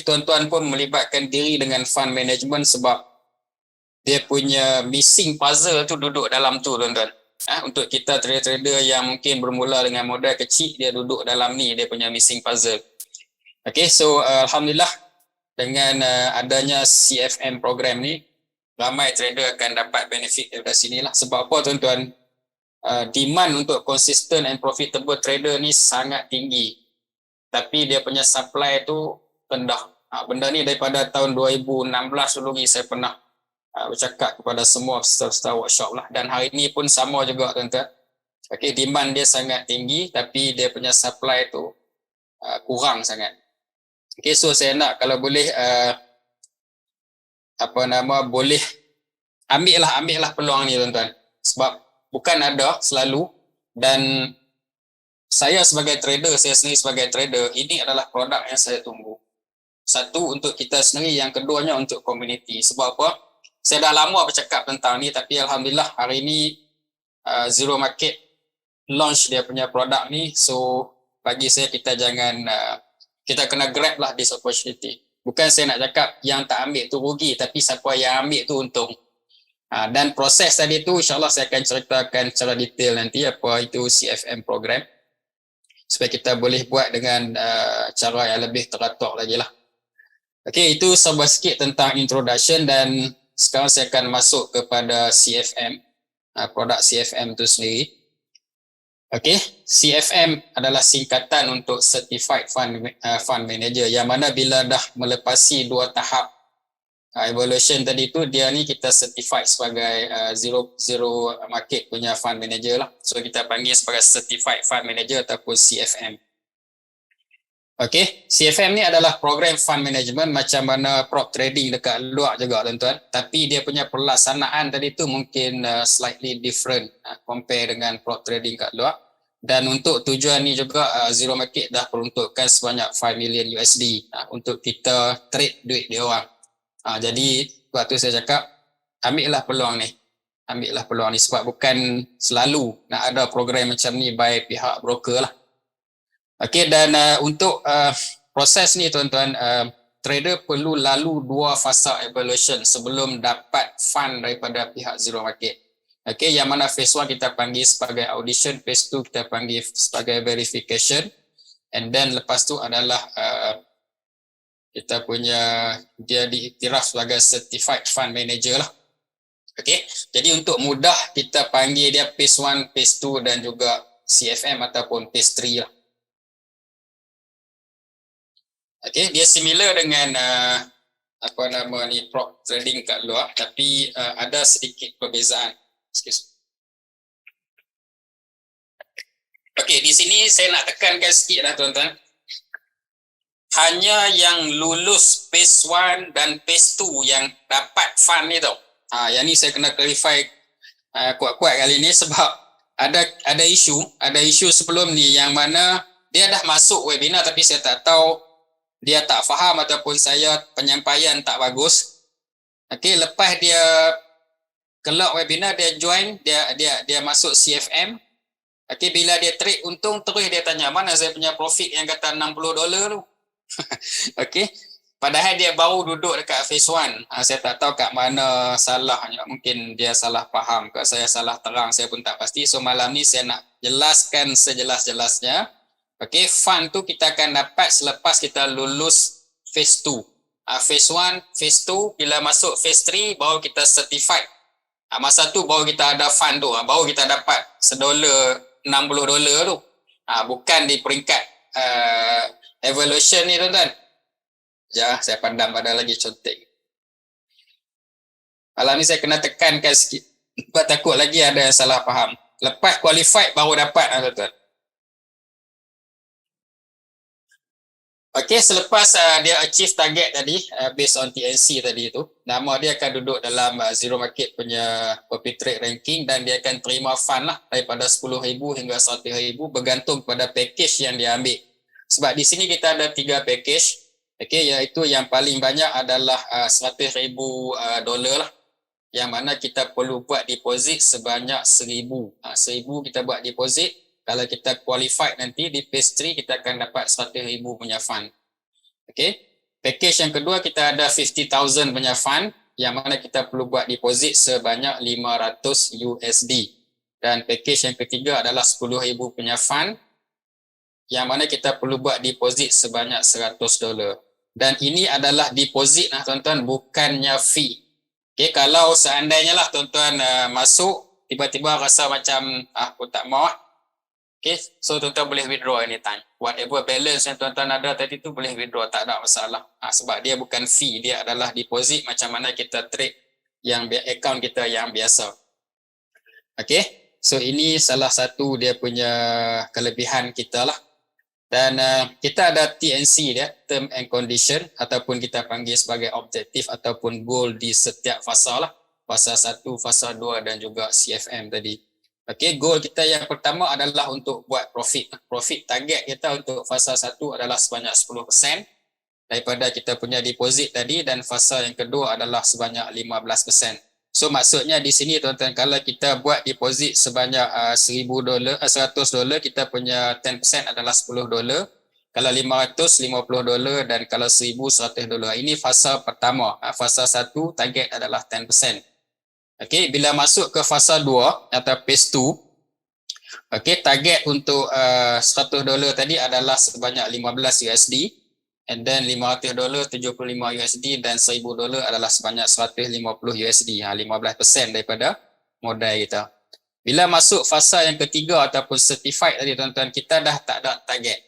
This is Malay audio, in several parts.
tuan-tuan pun melibatkan diri dengan fund management sebab dia punya missing puzzle tu duduk dalam tu tuan-tuan. Untuk kita trader-trader yang mungkin bermula dengan modal kecil, dia duduk dalam ni, dia punya missing puzzle. Okay, so Alhamdulillah dengan adanya CFM program ni, ramai trader akan dapat benefit dari sini lah. Sebab apa tuan-tuan? Demand untuk consistent and profitable trader ni sangat tinggi. Tapi dia punya supply tu rendah. Benda ni daripada tahun 2016 dulu ni saya pernah bercakap kepada semua peserta workshop lah. Dan hari ni pun sama juga tuan-tuan. Okay, demand dia sangat tinggi tapi dia punya supply tu kurang sangat. Okay, so saya nak kalau boleh boleh ambillah peluang ni tuan-tuan. Sebab bukan ada selalu, dan saya sebagai trader, saya sendiri sebagai trader, ini adalah produk yang saya tunggu. Satu, untuk kita sendiri, yang keduanya untuk community. Sebab apa? Saya dah lama bercakap tentang ni, tapi Alhamdulillah hari ini Zero Market launch dia punya produk ni. So bagi saya, kita jangan kita kena grab lah this opportunity. Bukan saya nak cakap yang tak ambil tu rugi, tapi siapa yang ambil tu untung. Dan proses tadi tu insyaAllah saya akan ceritakan secara detail nanti apa itu CFM program, supaya kita boleh buat dengan cara yang lebih teratur lagi lah. Okay, itu sebuah sikit tentang introduction, dan sekarang saya akan masuk kepada CFM, produk CFM itu sendiri. Okay, CFM adalah singkatan untuk Certified Fund Manager, yang mana bila dah melepasi 2 tahap evaluation tadi tu, dia ni kita certified sebagai zero market punya fund manager lah. So kita panggil sebagai Certified Fund Manager ataupun CFM. Okay, CFM ni adalah program fund management macam mana prop trading dekat luar juga tuan-tuan. Tapi dia punya pelaksanaan tadi tu mungkin slightly different compare dengan prop trading kat luar. Dan untuk tujuan ni juga Zero Market dah peruntukkan sebanyak 5 million USD untuk kita trade duit dia orang. Jadi waktu saya cakap, ambillah peluang ni sebab bukan selalu nak ada program macam ni by pihak broker lah. Okey, dan untuk proses ni tuan-tuan, trader perlu lalu 2 fasa evaluation sebelum dapat fund daripada pihak Zero Market. Okey, yang mana phase 1 kita panggil sebagai audition, phase 2 kita panggil sebagai verification, and then lepas tu adalah kita punya, dia diiktiraf sebagai Certified Fund Manager lah. Okey, jadi untuk mudah kita panggil dia phase 1, phase 2 dan juga CFM ataupun phase 3 lah. Okey, dia similar dengan prop trading kat luar, tapi ada sedikit perbezaan. Okey, di sini saya nak tekankan sikit lah tuan-tuan. Hanya yang lulus phase 1 dan phase 2 yang dapat fund ni tau. Yang ni saya kena clarify kuat-kuat kali ni sebab ada isu sebelum ni yang mana dia dah masuk webinar tapi saya tak tahu dia tak faham ataupun saya penyampaian tak bagus. Okey, lepas dia keluar webinar, dia join, dia masuk CFM. Okey, bila dia trade untung, terus dia tanya mana saya punya profit yang kata $60 tu. Okey, padahal dia baru duduk dekat phase 1. Saya tak tahu kat mana salahnya, mungkin dia salah faham ke saya salah terang, saya pun tak pasti. So malam ni saya nak jelaskan sejelas-jelasnya. Okey, fund tu kita akan dapat selepas kita lulus phase 2. Phase 1, phase 2, bila masuk phase 3 baru kita certified. Masa tu baru kita ada fund tu, baru kita dapat $60 tu. Bukan di peringkat evaluation ni tuan-tuan. Ya, saya pandang pada lagi cantik. Malam ni saya kena tekankan sikit sebab takut lagi ada yang salah faham. Lepas qualified baru dapat tuan-tuan. Okey, selepas dia achieve target tadi based on TNC tadi tu, nama dia akan duduk dalam Zero Market punya copy trade ranking, dan dia akan terima fund lah daripada 10,000 hingga 100,000 bergantung pada package yang dia ambil. Sebab di sini kita ada 3 package. Okey, iaitu yang paling banyak adalah $100,000 lah, yang mana kita perlu buat deposit sebanyak 1,000. 1,000 kita buat deposit. Kalau kita qualified nanti di phase 3 kita akan dapat $100,000 punya fund. Okey. Package yang kedua kita ada 50,000 punya fund yang mana kita perlu buat deposit sebanyak 500 USD. Dan package yang ketiga adalah 10,000 punya fund yang mana kita perlu buat deposit sebanyak $100. Dan ini adalah deposit lah tuan-tuan, bukannya fee. Okay, kalau seandainya lah tuan-tuan masuk, tiba-tiba rasa macam aku tak mau. Okay, so tuan-tuan boleh withdraw anytime. Whatever balance yang tuan-tuan ada tadi tu boleh withdraw, tak ada masalah. Sebab dia bukan fee, dia adalah deposit macam mana kita trade yang account kita yang biasa. Okay, so ini salah satu dia punya kelebihan kita lah. Dan kita ada TNC dia, term and condition, ataupun kita panggil sebagai objektif ataupun goal di setiap fasa lah. Fasa 1, fasa 2 dan juga CFM tadi. Okey, goal kita yang pertama adalah untuk buat profit. Profit target kita untuk fasa 1 adalah sebanyak 10% daripada kita punya deposit tadi, dan fasa yang kedua adalah sebanyak 15%. So maksudnya di sini tuan-tuan, kalau kita buat deposit sebanyak $1,000, $100, kita punya 10% adalah $10. Kalau $500, $50, dan kalau $1,000, $100. Ini fasa pertama. Fasa 1 target adalah 10%. Okey, bila masuk ke fasa 2 atau phase 2, okey, target untuk $100 tadi adalah sebanyak 15 USD. And then $500 75 USD dan $1,000 adalah sebanyak 150 USD, 15% daripada modal kita. Bila masuk fasa yang ketiga ataupun certified tadi tuan-tuan, kita dah tak ada target.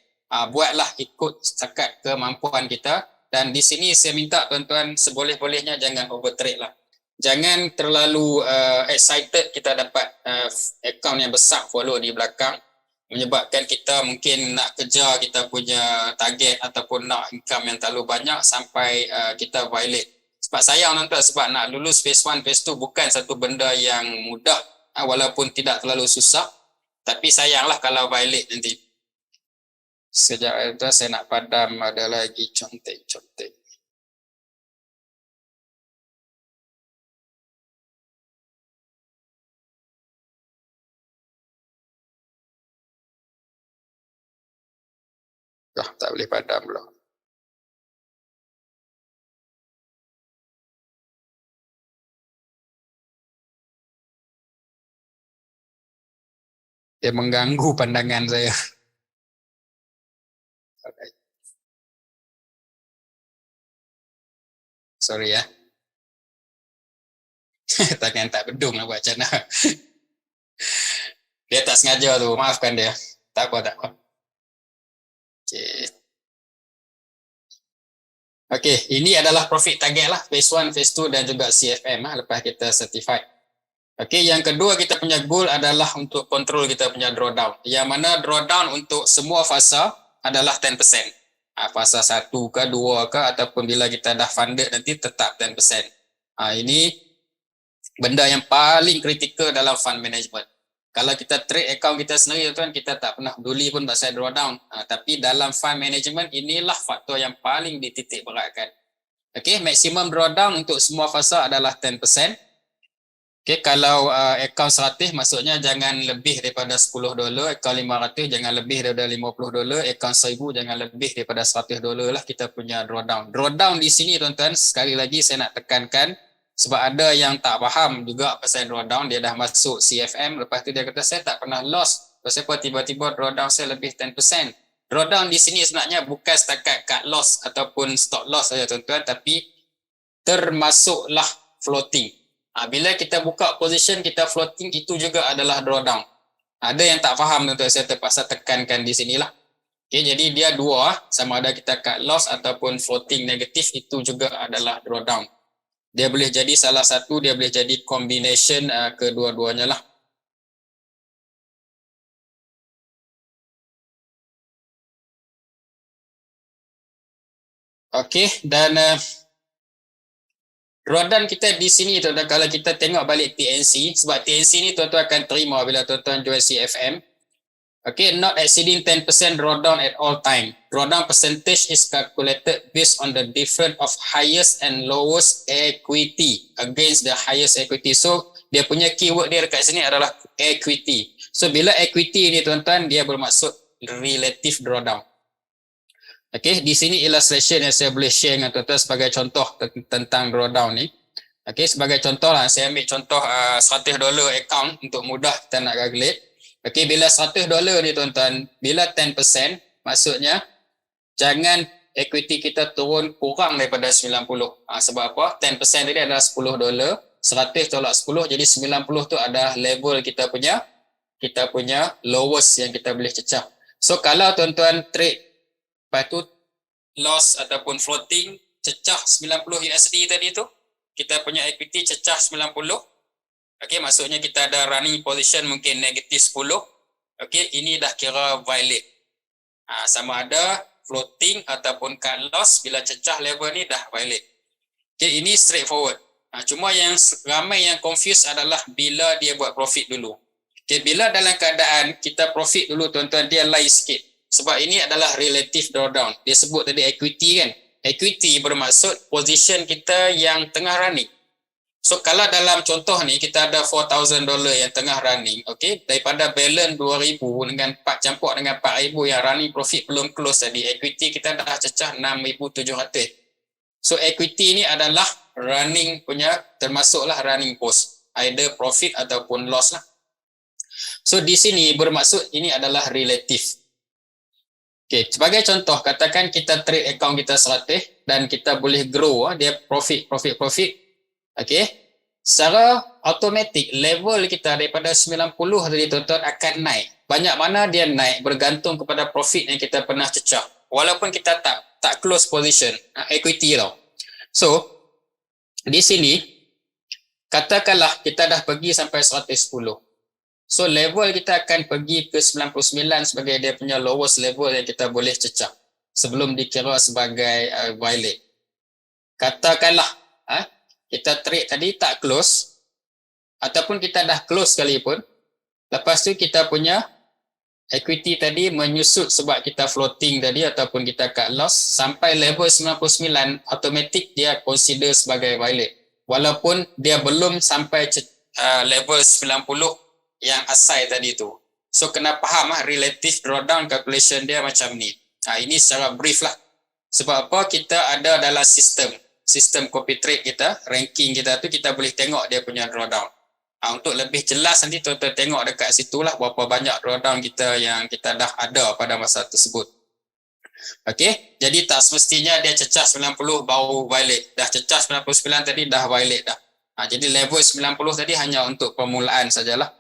Buatlah ikut setakat kemampuan kita, dan di sini saya minta tuan-tuan seboleh-bolehnya jangan overtrade lah. Jangan terlalu excited kita dapat account yang besar follow di belakang, menyebabkan kita mungkin nak kejar kita punya target ataupun nak income yang terlalu banyak sampai kita violate. Sebab sayang tuan-tuan, sebab nak lulus phase 1, phase 2 bukan satu benda yang mudah, walaupun tidak terlalu susah, tapi sayanglah kalau violate nanti. Sekejap tuan, saya nak padam, ada lagi contek-contek. Tak boleh padam pula. Dia mengganggu pandangan saya. Sorry ya. Tangan tak bedung lah buat macam mana. Dia tak sengaja tu, maafkan dia. Tak apa, tak apa. Okay. Okay, ini adalah profit target lah, phase 1, phase 2 dan juga CFM lah, lepas kita certified. Okay, yang kedua kita punya goal adalah untuk control kita punya drawdown. Yang mana drawdown untuk semua fasa adalah 10%. Fasa 1 ke 2 ke ataupun bila kita dah funded nanti tetap 10%. Ini benda yang paling kritikal dalam fund management. Kalau kita trade account kita sendiri tuan, kita tak pernah peduli pun pasal drawdown. Tapi dalam fund management inilah faktor yang paling dititik beratkan. Okay, maximum drawdown untuk semua fasa adalah 10%. Okay, kalau account 100 maksudnya jangan lebih daripada $10, account 500 jangan lebih daripada $50, account 1000 jangan lebih daripada $100 lah kita punya drawdown. Drawdown di sini tuan-tuan, sekali lagi saya nak tekankan, sebab ada yang tak faham juga pasal drawdown, dia dah masuk CFM, lepas tu dia kata saya tak pernah loss, pasal apa tiba-tiba drawdown saya lebih 10%. Drawdown di sini sebenarnya bukan setakat cut loss ataupun stop loss saja tuan-tuan, tapi termasuklah floating. Bila kita buka position kita floating, itu juga adalah drawdown. Ada yang tak faham tuan-tuan, saya terpaksa tekankan di sinilah. Okay, jadi dia dua, sama ada kita cut loss ataupun floating negatif, itu juga adalah drawdown. Dia boleh jadi salah satu, dia boleh jadi combination kedua-duanya lah. Okey, dan drawdown kita di sini tuan-tuan, kalau kita tengok balik TNC, sebab TNC ni tuan-tuan akan terima bila tuan-tuan join CFM. Okay, not exceeding 10% drawdown at all time. Drawdown percentage is calculated based on the difference of highest and lowest equity against the highest equity. So, dia punya keyword dia dekat sini adalah equity. So, bila equity ni tuan-tuan, dia bermaksud relative drawdown. Okey, di sini illustration yang saya boleh share dengan tuan-tuan sebagai contoh tentang drawdown ni. Okey, sebagai contoh lah, saya ambil contoh $100 account untuk mudah kita nak calculate. Okey, bila $100 ni tuan-tuan, bila 10%, maksudnya jangan equity kita turun kurang daripada 90. Sebab apa? 10% tadi adalah $10, 100 tolak 10, jadi 90 tu adalah level kita punya lowest yang kita boleh cecah. So kalau tuan-tuan trade, lepas tu loss ataupun floating, cecah 90 USD tadi tu, kita punya equity cecah 90. Okey, maksudnya kita ada running position mungkin negatif 10. Okey, ini dah kira violate. Sama ada floating ataupun cut loss, bila cecah level ni dah violate. Okey, ini straightforward. Cuma yang ramai yang confuse adalah bila dia buat profit dulu. Okey, bila dalam keadaan kita profit dulu tuan-tuan, dia lain sikit. Sebab ini adalah relative drawdown. Dia sebut tadi equity kan. Equity bermaksud position kita yang tengah running. So kalau dalam contoh ni kita ada $4,000 yang tengah running, okey, daripada balance 2,000 dengan campur dengan 4,000 yang running profit belum close tadi, equity kita dah cecah 6,700. So equity ni adalah running punya, termasuklah running post, either profit ataupun loss lah. So di sini bermaksud ini adalah relative. Okay, sebagai contoh, katakan kita trade account kita 100 dan kita boleh grow, dia profit. Okay, secara automatik level kita daripada 90 tadi tuan-tuan akan naik. Banyak mana dia naik bergantung kepada profit yang kita pernah cecah. Walaupun kita tak close position, equity tau. So, di sini, katakanlah kita dah pergi sampai 110. So level kita akan pergi ke 99 sebagai dia punya lowest level yang kita boleh cecah sebelum dikira sebagai violate. Katakanlah kita trade tadi tak close ataupun kita dah close sekalipun, lepas tu kita punya equity tadi menyusut sebab kita floating tadi ataupun kita cut loss sampai level 99, automatik dia consider sebagai violate. Walaupun dia belum sampai level 90 yang asal tadi tu. So kena faham relative drawdown calculation dia macam ni. Ini secara brief lah. Sebab apa? Kita ada dalam sistem copy trade kita, ranking kita tu, kita boleh tengok dia punya drawdown. Untuk lebih jelas nanti tuan-tuan tengok dekat situ lah berapa banyak drawdown kita yang kita dah ada pada masa tersebut. Okey, jadi tak semestinya dia cecah 90 baru violate. Dah cecah 99 tadi dah violate dah. Jadi level 90 tadi hanya untuk permulaan sajalah.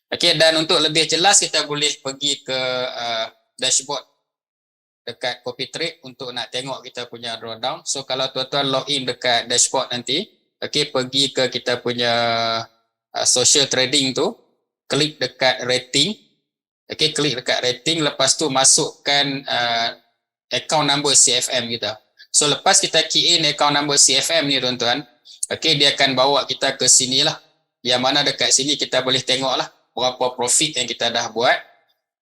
Okey, dan untuk lebih jelas kita boleh pergi ke dashboard dekat copy trade untuk nak tengok kita punya drawdown. So kalau tuan-tuan login dekat dashboard nanti, okey, pergi ke kita punya social trading tu, klik dekat rating. Okey, klik dekat rating, lepas tu masukkan account number CFM kita. So lepas kita key in account number CFM ni tuan-tuan, okey, dia akan bawa kita ke sini lah. Yang mana dekat sini kita boleh tengok lah berapa profit yang kita dah buat,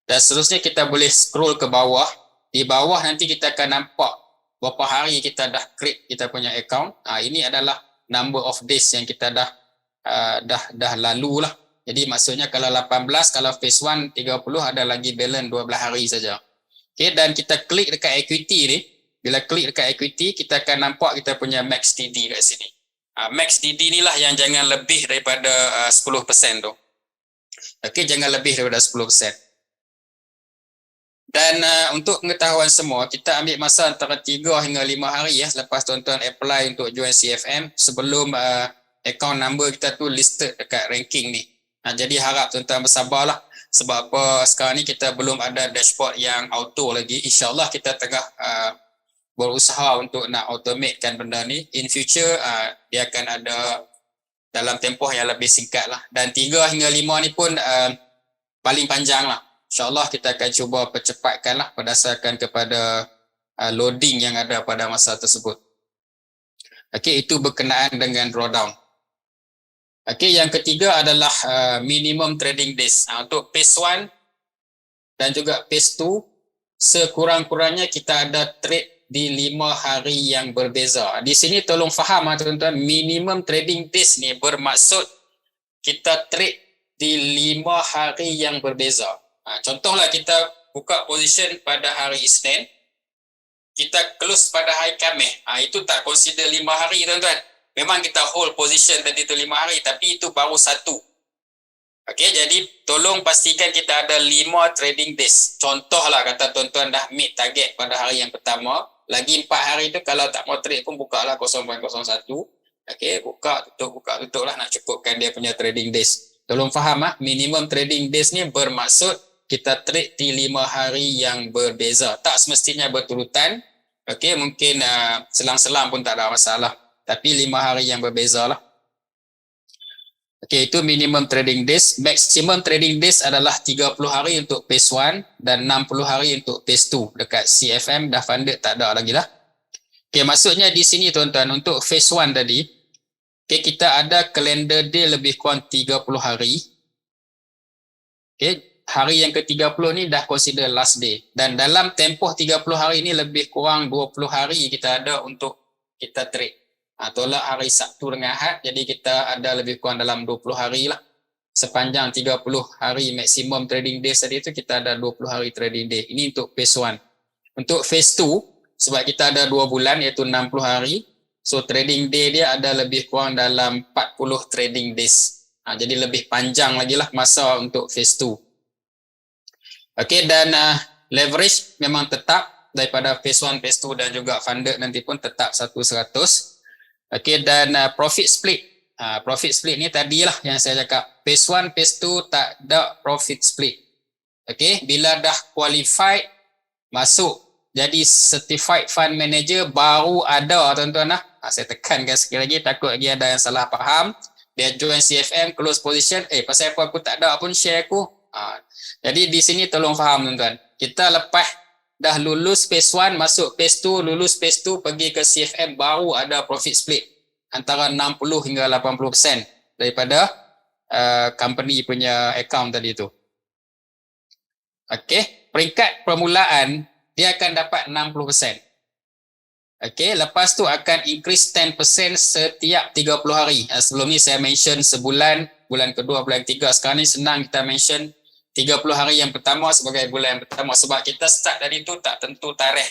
dan seterusnya kita boleh scroll ke bawah. Di bawah nanti kita akan nampak berapa hari kita dah create kita punya account. Ini adalah number of days yang kita dah lalu lah. Jadi maksudnya kalau 18, kalau phase 1 30, ada lagi balance 12 hari saja. Okay, dan kita klik dekat equity ni. Bila klik dekat equity, kita akan nampak kita punya max DD kat sini. Max DD ni lah yang jangan lebih daripada 10% tu. Okey, jangan lebih daripada 10%. Dan untuk pengetahuan semua, kita ambil masa antara 3 hingga 5 hari selepas tuan-tuan apply untuk join CFM sebelum account number kita tu listed dekat ranking ni. Jadi harap tuan-tuan bersabarlah, sebab apa sekarang ni kita belum ada dashboard yang auto lagi. InsyaAllah kita tengah berusaha untuk nak automatekan benda ni. In future dia akan ada dalam tempoh yang lebih singkat lah. Dan 3 hingga 5 ni pun paling panjang lah. InsyaAllah kita akan cuba percepatkan lah berdasarkan kepada loading yang ada pada masa tersebut. Okey, itu berkenaan dengan drawdown. Okey, yang ketiga adalah minimum trading days. Untuk phase 1 dan juga phase 2, sekurang-kurangnya kita ada trade di 5 hari yang berbeza. Di sini tolong faham tuan-tuan, minimum trading days ni bermaksud kita trade di 5 hari yang berbeza. Contohlah kita buka position pada hari Isnin. kita close pada hari Khamis, itu tak consider 5 hari tuan-tuan. Memang kita hold position tadi tu 5 hari, tapi itu baru satu. Okey, jadi tolong pastikan kita ada 5 trading days. Contohlah kata tuan-tuan dah meet target pada hari yang pertama, lagi 4 hari tu kalau tak mau trade pun buka lah 0.01. Okey, buka tutup lah nak cukupkan dia punya trading days. Tolong faham minimum trading days ni bermaksud kita trade di 5 hari yang berbeza. Tak semestinya berturutan. Okey, mungkin selang-selang pun tak ada masalah. Tapi 5 hari yang berbeza lah. Okey, itu minimum trading days. Maximum trading days adalah 30 hari untuk phase 1 dan 60 hari untuk phase 2. Dekat CFM dah funded, tak ada lagi lah. Okey, maksudnya di sini tuan-tuan, untuk phase 1 tadi, okay, kita ada calendar day lebih kurang 30 hari. Okay, hari yang ke-30 ni dah consider last day. Dan dalam tempoh 30 hari ni lebih kurang 20 hari kita ada untuk kita trade. Tolak hari Sabtu dengan Ahad, jadi kita ada lebih kurang dalam 20 hari lah. Sepanjang 30 hari maksimum trading days tadi tu, kita ada 20 hari trading day. Ini untuk phase 1. Untuk phase 2, sebab kita ada 2 bulan iaitu 60 hari, so trading day dia ada lebih kurang dalam 40 trading days. Jadi lebih panjang lagi lah masa untuk phase 2. Okey, dan leverage memang tetap daripada phase 1, phase 2 dan juga funded nanti pun tetap 100%. Okey, dan profit split. Profit split ni tadilah yang saya cakap. Phase 1, phase 2 tak ada profit split. Okey, bila dah qualified, masuk jadi certified fund manager baru ada tuan-tuan lah. Saya tekankan sekali lagi, takut lagi ada yang salah faham. Dia join CFM, close position, pasal apa aku tak ada pun share aku. Jadi di sini tolong faham tuan-tuan. Kita lepas dah lulus phase 1, masuk phase 2, lulus phase 2, pergi ke CFM, baru ada profit split. Antara 60 hingga 80% daripada company punya account tadi tu. Okey, peringkat permulaan dia akan dapat 60%. Okey, lepas tu akan increase 10% setiap 30 hari. Sebelum ni saya mention sebulan, bulan kedua, bulan ketiga. Sekarang ni senang kita mention 30 hari yang pertama sebagai bulan yang pertama. Sebab kita start dari tu tak tentu tarikh.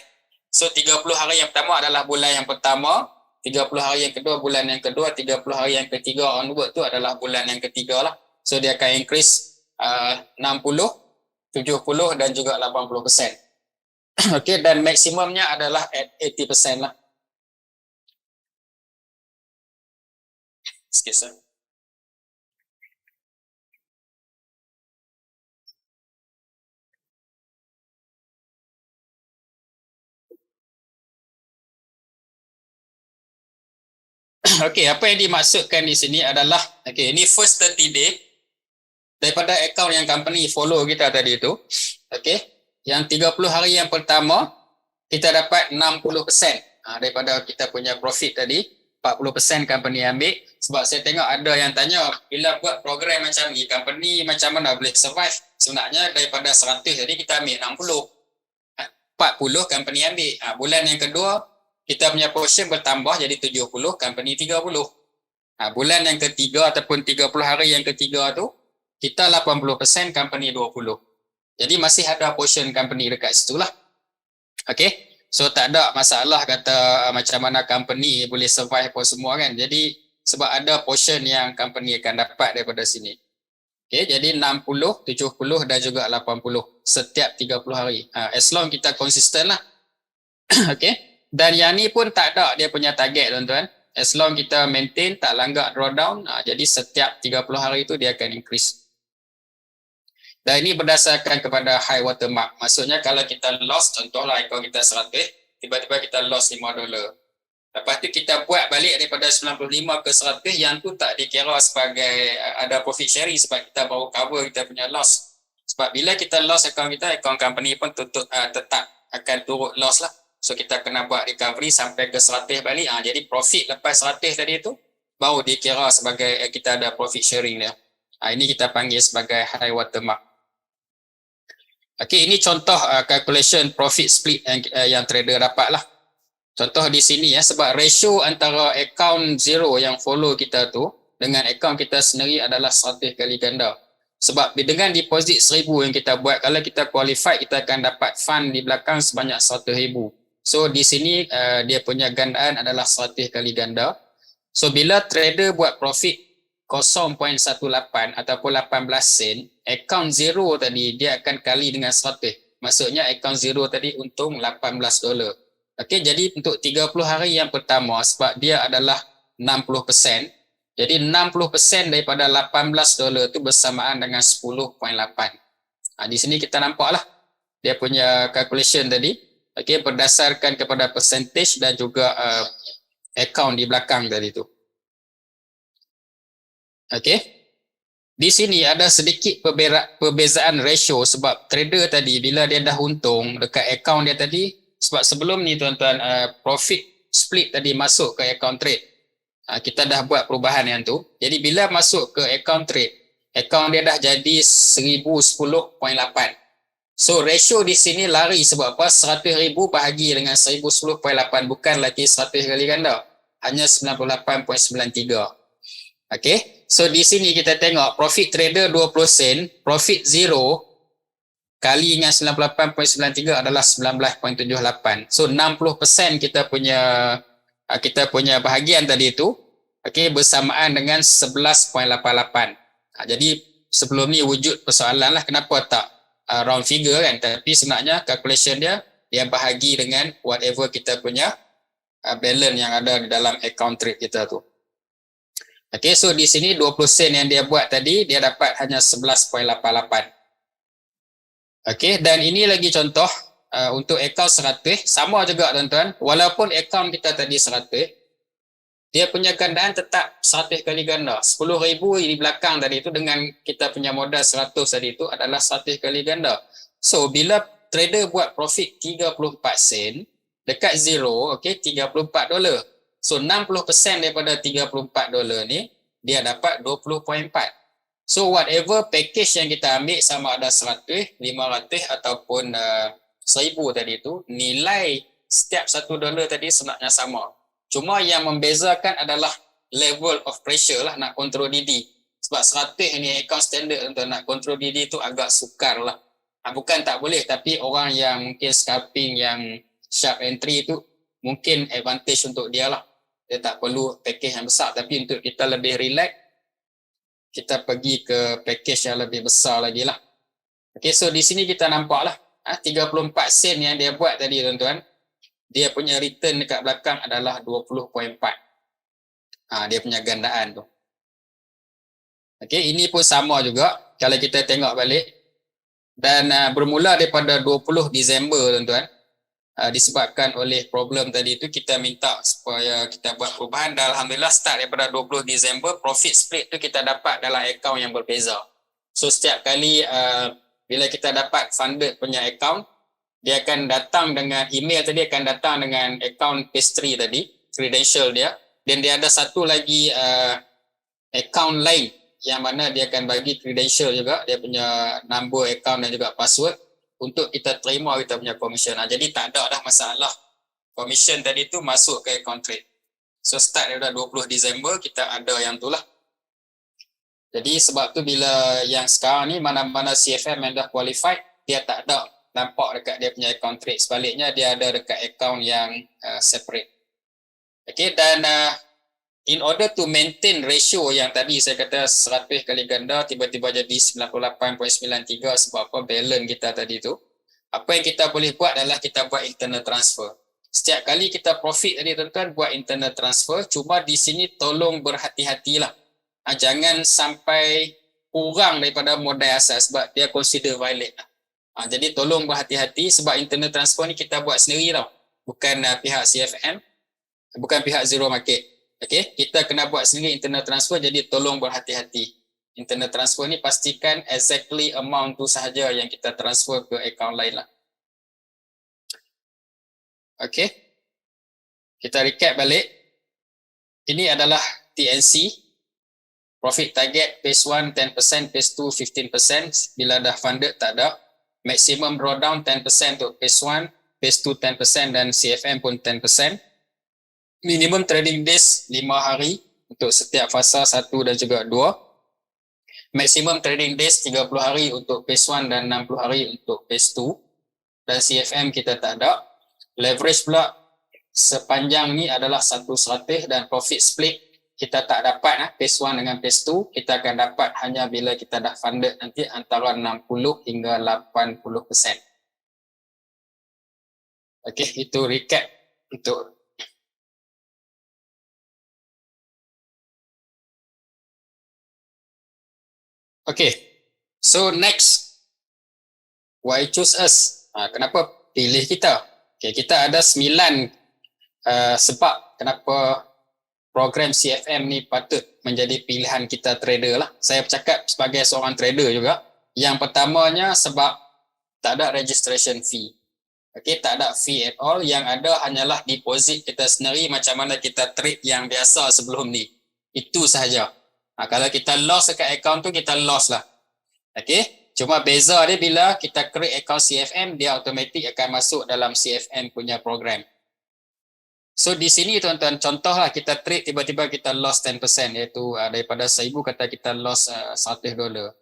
So 30 hari yang pertama adalah bulan yang pertama, 30 hari yang kedua bulan yang kedua, 30 hari yang ketiga onward tu adalah bulan yang ketiga lah. So dia akan increase 60, 70 dan juga 80%. Okey, dan maksimumnya adalah at 80% lah. Excuse me. Okey, apa yang dimaksudkan di sini adalah, okey, ini first 30 day daripada account yang company follow kita tadi itu. Okey, yang 30 hari yang pertama kita dapat 60% daripada kita punya profit tadi. 40% company ambil. Sebab saya tengok ada yang tanya, bila buat program macam ni, company macam mana boleh survive? Sebenarnya daripada 100 jadi kita ambil 60. 40 company ambil. Bulan yang kedua kita punya portion bertambah jadi 70, company 30. Bulan yang ketiga ataupun 30 hari yang ketiga tu kita 80%, company 20. Jadi masih ada portion company dekat situ lah. Okey. So tak ada masalah kata macam mana company boleh survive apa semua kan. Jadi sebab ada portion yang company akan dapat daripada sini. Okey, jadi 60, 70 dan juga 80 setiap 30 hari. As long kita konsisten lah. Okey. Dan yang ni pun tak ada dia punya target tuan-tuan. As long kita maintain, tak langgar drawdown, jadi setiap 30 hari itu dia akan increase. Dan ini berdasarkan kepada high water mark. Maksudnya kalau kita lost, contohlah account kita 100, tiba-tiba kita lost $5. Lepas tu kita buat balik daripada 95 ke 100, yang tu tak dikira sebagai ada profit sharing sebab kita baru cover kita punya loss. Sebab bila kita lost account kita, account company pun tetap akan turut loss lah. So kita kena buat recovery sampai ke 100 balik. Jadi profit lepas 100 tadi tu baru dikira sebagai kita ada profit sharing dia. Ini kita panggil sebagai high water mark. Okey, ini contoh calculation profit split yang trader dapat lah. Contoh di sini sebab ratio antara account zero yang follow kita tu dengan account kita sendiri adalah 100 kali ganda. Sebab dengan deposit 1000 yang kita buat, kalau kita qualified kita akan dapat fund di belakang sebanyak 100,000. So di sini dia punya gandaan adalah 100 kali ganda. So bila trader buat profit 0.18 ataupun 18 sen, account zero tadi dia akan kali dengan 100. Maksudnya account zero tadi untung $18. Okey, jadi untuk 30 hari yang pertama sebab dia adalah 60%. Jadi 60% daripada $18 tu bersamaan dengan 10.8. Di sini kita nampaklah dia punya calculation tadi. Okey, berdasarkan kepada percentage dan juga account di belakang tadi tu. Okey. Di sini ada sedikit perbezaan ratio sebab trader tadi bila dia dah untung dekat account dia tadi, sebab sebelum ni tuan-tuan profit split tadi masuk ke account trade. Kita dah buat perubahan yang tu. Jadi bila masuk ke account trade, account dia dah jadi 1010.8. So ratio di sini lari sebab apa? 100,000 bahagi dengan 1010.8 bukan lagi 100 kali ganda. Hanya 98.93. Okay, so di sini kita tengok profit trader 20 sen, profit zero kali dengan 98.93 adalah 19.78. So 60% kita punya bahagian tadi itu, okay, bersamaan dengan 11.88. Jadi sebelum ni wujud persoalan lah kenapa tak round figure kan, tapi sebenarnya calculation dia bahagi dengan whatever kita punya balance yang ada di dalam account trade kita tu. Okay, so di sini 20 sen yang dia buat tadi, dia dapat hanya 11.88. Okay, dan ini lagi contoh untuk account 100, sama juga tuan-tuan, walaupun account kita tadi 100, dia punya gandaan tetap 100 kali ganda. 10,000 di belakang tadi itu dengan kita punya modal 100 tadi itu adalah 100 kali ganda. So, bila trader buat profit 34 sen, dekat zero, okay, $34. So 60% daripada $34 ni dia dapat 20.4. So whatever package yang kita ambil sama ada 100, 500 ataupun 1,000 tadi tu, nilai setiap $1 tadi sebenarnya sama. Cuma yang membezakan adalah level of pressure lah nak kontrol DD. Sebab 100 ni account standard untuk nak kontrol DD tu agak sukar lah. Bukan tak boleh, tapi orang yang mungkin scalping yang sharp entry tu mungkin advantage untuk dia lah. Dia tak perlu package yang besar, tapi untuk kita lebih relax, kita pergi ke package yang lebih besar lagi lah. Okay, so di sini kita nampak lah 34 sen yang dia buat tadi tuan-tuan, dia punya return dekat belakang adalah 20.4. Dia punya gandaan tu. Okay, ini pun sama juga kalau kita tengok balik. Dan bermula daripada 20 Disember tuan-tuan, disebabkan oleh problem tadi itu, kita minta supaya kita buat perubahan dan alhamdulillah start daripada 20 Disember profit split tu kita dapat dalam akaun yang berbeza. So setiap kali bila kita dapat funded punya account, dia akan datang dengan email tadi, akan datang dengan account pastry tadi, credential dia, dan dia ada satu lagi account lain yang mana dia akan bagi credential juga, dia punya number account dan juga password untuk kita terima kita punya commission. Jadi tak ada dah masalah. Commission tadi tu masuk ke account trade. So start daripada 20 Disember kita ada yang tu lah. Jadi sebab tu bila yang sekarang ni mana-mana CFM yang dah qualified, dia tak ada nampak dekat dia punya account trade. Sebaliknya dia ada dekat account yang separate. Okay, dan in order to maintain ratio yang tadi saya kata 100 kali ganda tiba-tiba jadi 98.93 sebab apa balance kita tadi tu, apa yang kita boleh buat adalah kita buat internal transfer. Setiap kali kita profit tadi tuan-tuan buat internal transfer, cuma di sini tolong berhati-hatilah. Jangan sampai kurang daripada modal asas sebab dia consider violate. Jadi tolong berhati-hati sebab internal transfer ni kita buat sendiri tau. Bukan pihak CFM, bukan pihak Zero Market. Okay, kita kena buat sendiri internal transfer, jadi tolong berhati-hati. Internal transfer ni pastikan exactly amount tu sahaja yang kita transfer ke account lain lah. Okay, kita recap balik. Ini adalah TNC. Profit target phase 1 10%, phase 2 15%. Bila dah funded tak ada. Maximum drawdown 10% untuk phase 1, phase 2 10% dan CFM pun 10%. Minimum trading days 5 hari untuk setiap fasa 1 dan juga 2. Maximum trading days 30 hari untuk phase 1 dan 60 hari untuk phase 2. Dan CFM kita tak ada. Leverage pula sepanjang ni adalah 1/100 dan profit split kita tak dapat phase 1 dengan phase 2, kita akan dapat hanya bila kita dah funded nanti antara 60 hingga 80%. Okey, itu recap untuk okey. So next, why choose us? Kenapa pilih kita? Okay, kita ada 9 sebab kenapa program CFM ni patut menjadi pilihan kita trader lah. Saya bercakap sebagai seorang trader juga. Yang pertamanya sebab tak ada registration fee. Okay, tak ada fee at all. Yang ada hanyalah deposit kita sendiri macam mana kita trade yang biasa sebelum ni. Itu sahaja. Kalau kita loss dekat account tu, kita loss lah. Okay, cuma beza dia bila kita create account CFM, dia automatic akan masuk dalam CFM punya program. So di sini tuan-tuan, contohlah kita trade tiba-tiba kita loss 10%, iaitu daripada 1000 kata kita loss $100.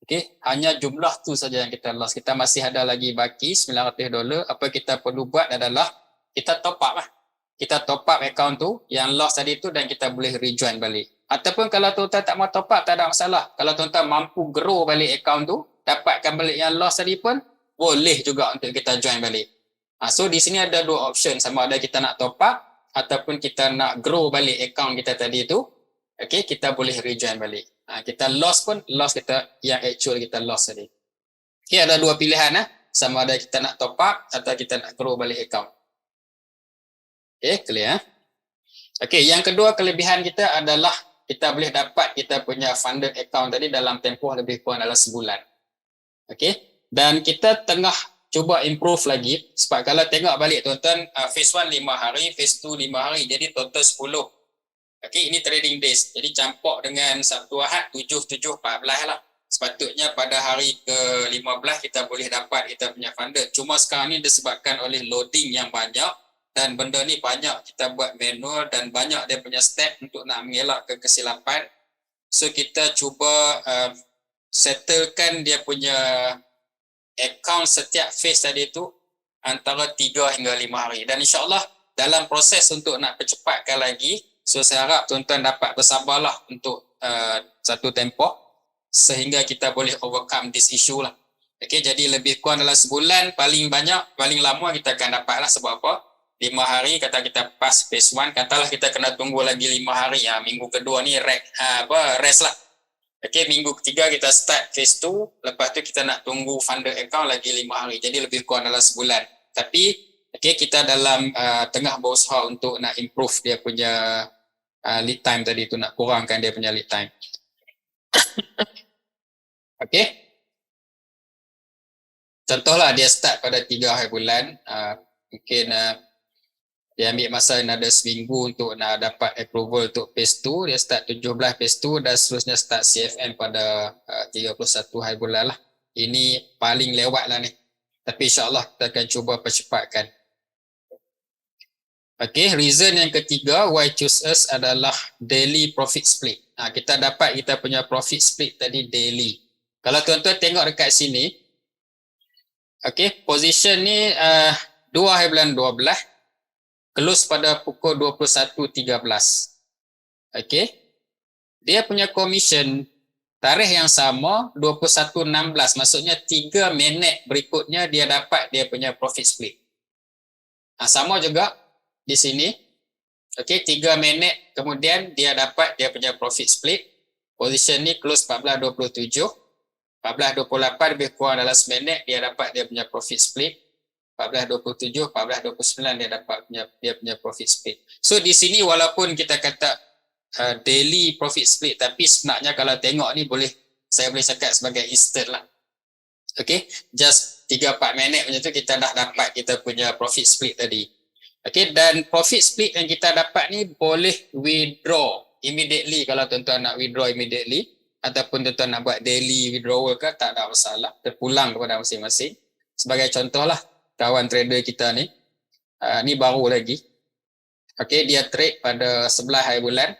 Okey, hanya jumlah tu saja yang kita loss. Kita masih ada lagi baki $900. Apa kita perlu buat adalah kita top up lah. Kita top up account tu yang loss tadi tu dan kita boleh rejoin balik. Ataupun kalau tuan-tuan tak mau top up, tak ada masalah. Kalau tuan-tuan mampu grow balik account tu, dapatkan balik yang loss tadi pun boleh juga untuk kita join balik. So di sini ada dua option, sama ada kita nak top up ataupun kita nak grow balik account kita tadi tu. Okey, kita boleh rejoin balik. Kita loss pun loss kita yang actual kita loss tadi. Okey, ada dua pilihan sama ada kita nak top up atau kita nak grow balik account. Okey, clear. Okey, yang kedua kelebihan kita adalah kita boleh dapat kita punya funded account tadi dalam tempoh lebih kurang dalam sebulan. Okey, dan kita tengah cuba improve lagi sebab kalau tengok balik tuan-tuan, phase 1 5 hari, phase 2 5 hari, jadi total 10. Okey, ini trading days. Jadi campur dengan Sabtu Ahad 7 7 14 lah. Sepatutnya pada hari ke-15 kita boleh dapat kita punya funded. Cuma sekarang ni disebabkan oleh loading yang banyak dan benda ni banyak kita buat manual dan banyak dia punya step untuk nak mengelak kesilapan. So kita cuba settlekan dia punya account setiap phase tadi tu antara 3 hingga 5 hari. Dan insyaAllah dalam proses untuk nak percepatkan lagi, so saya harap tuan-tuan dapat bersabarlah untuk satu tempoh sehingga kita boleh overcome this issue lah. Okay, jadi lebih kurang dalam sebulan, paling banyak, paling lama kita akan dapat lah. Sebab apa? 5 hari kata kita pass phase 1, katalah kita kena tunggu lagi 5 hari. Minggu kedua ni rest lah. Okay, minggu ketiga kita start phase 2, lepas tu kita nak tunggu funded account lagi 5 hari. Jadi lebih kurang dalam sebulan. Tapi okay, kita dalam tengah berusaha untuk nak improve dia punya lead time tadi tu, nak kurangkan dia punya lead time. Okay. Contohlah dia start pada 3 hari bulan, mungkin dia ambil masa ada seminggu untuk nak dapat approval untuk phase 2, dia start 17 phase 2 dan seterusnya start CFM pada 31 hari bulan lah. Ini paling lewat lah ni. Tapi insyaAllah kita akan cuba percepatkan. Okay, reason yang ketiga why choose us adalah daily profit split. Kita dapat kita punya profit split tadi daily. Kalau tuan-tuan tengok dekat sini, okay, position ni 2 hari bulan 12, close pada pukul 21.13. Okay, dia punya commission tarikh yang sama 21.16, maksudnya 3 minit berikutnya dia dapat dia punya profit split. Sama juga di sini. Okey, 3 minit kemudian dia dapat dia punya profit split. Position ni close 14.27. 14.28 lebih kurang dalam seminit dia dapat dia punya profit split. 14.27, 14.29 dia dapat dia punya profit split. So di sini walaupun kita kata daily profit split, tapi sebenarnya kalau tengok ni saya boleh cakap sebagai instant lah. Okey, just 3-4 minit macam tu kita dah dapat kita punya profit split tadi. Okay, dan profit split yang kita dapat ni boleh withdraw immediately kalau tuan-tuan nak withdraw immediately, ataupun tuan-tuan nak buat daily withdrawal ke, tak ada masalah, terpulang kepada masing-masing. Sebagai contoh lah, kawan trader kita ni, ni baru lagi. Okay, dia trade pada 11 hari bulan.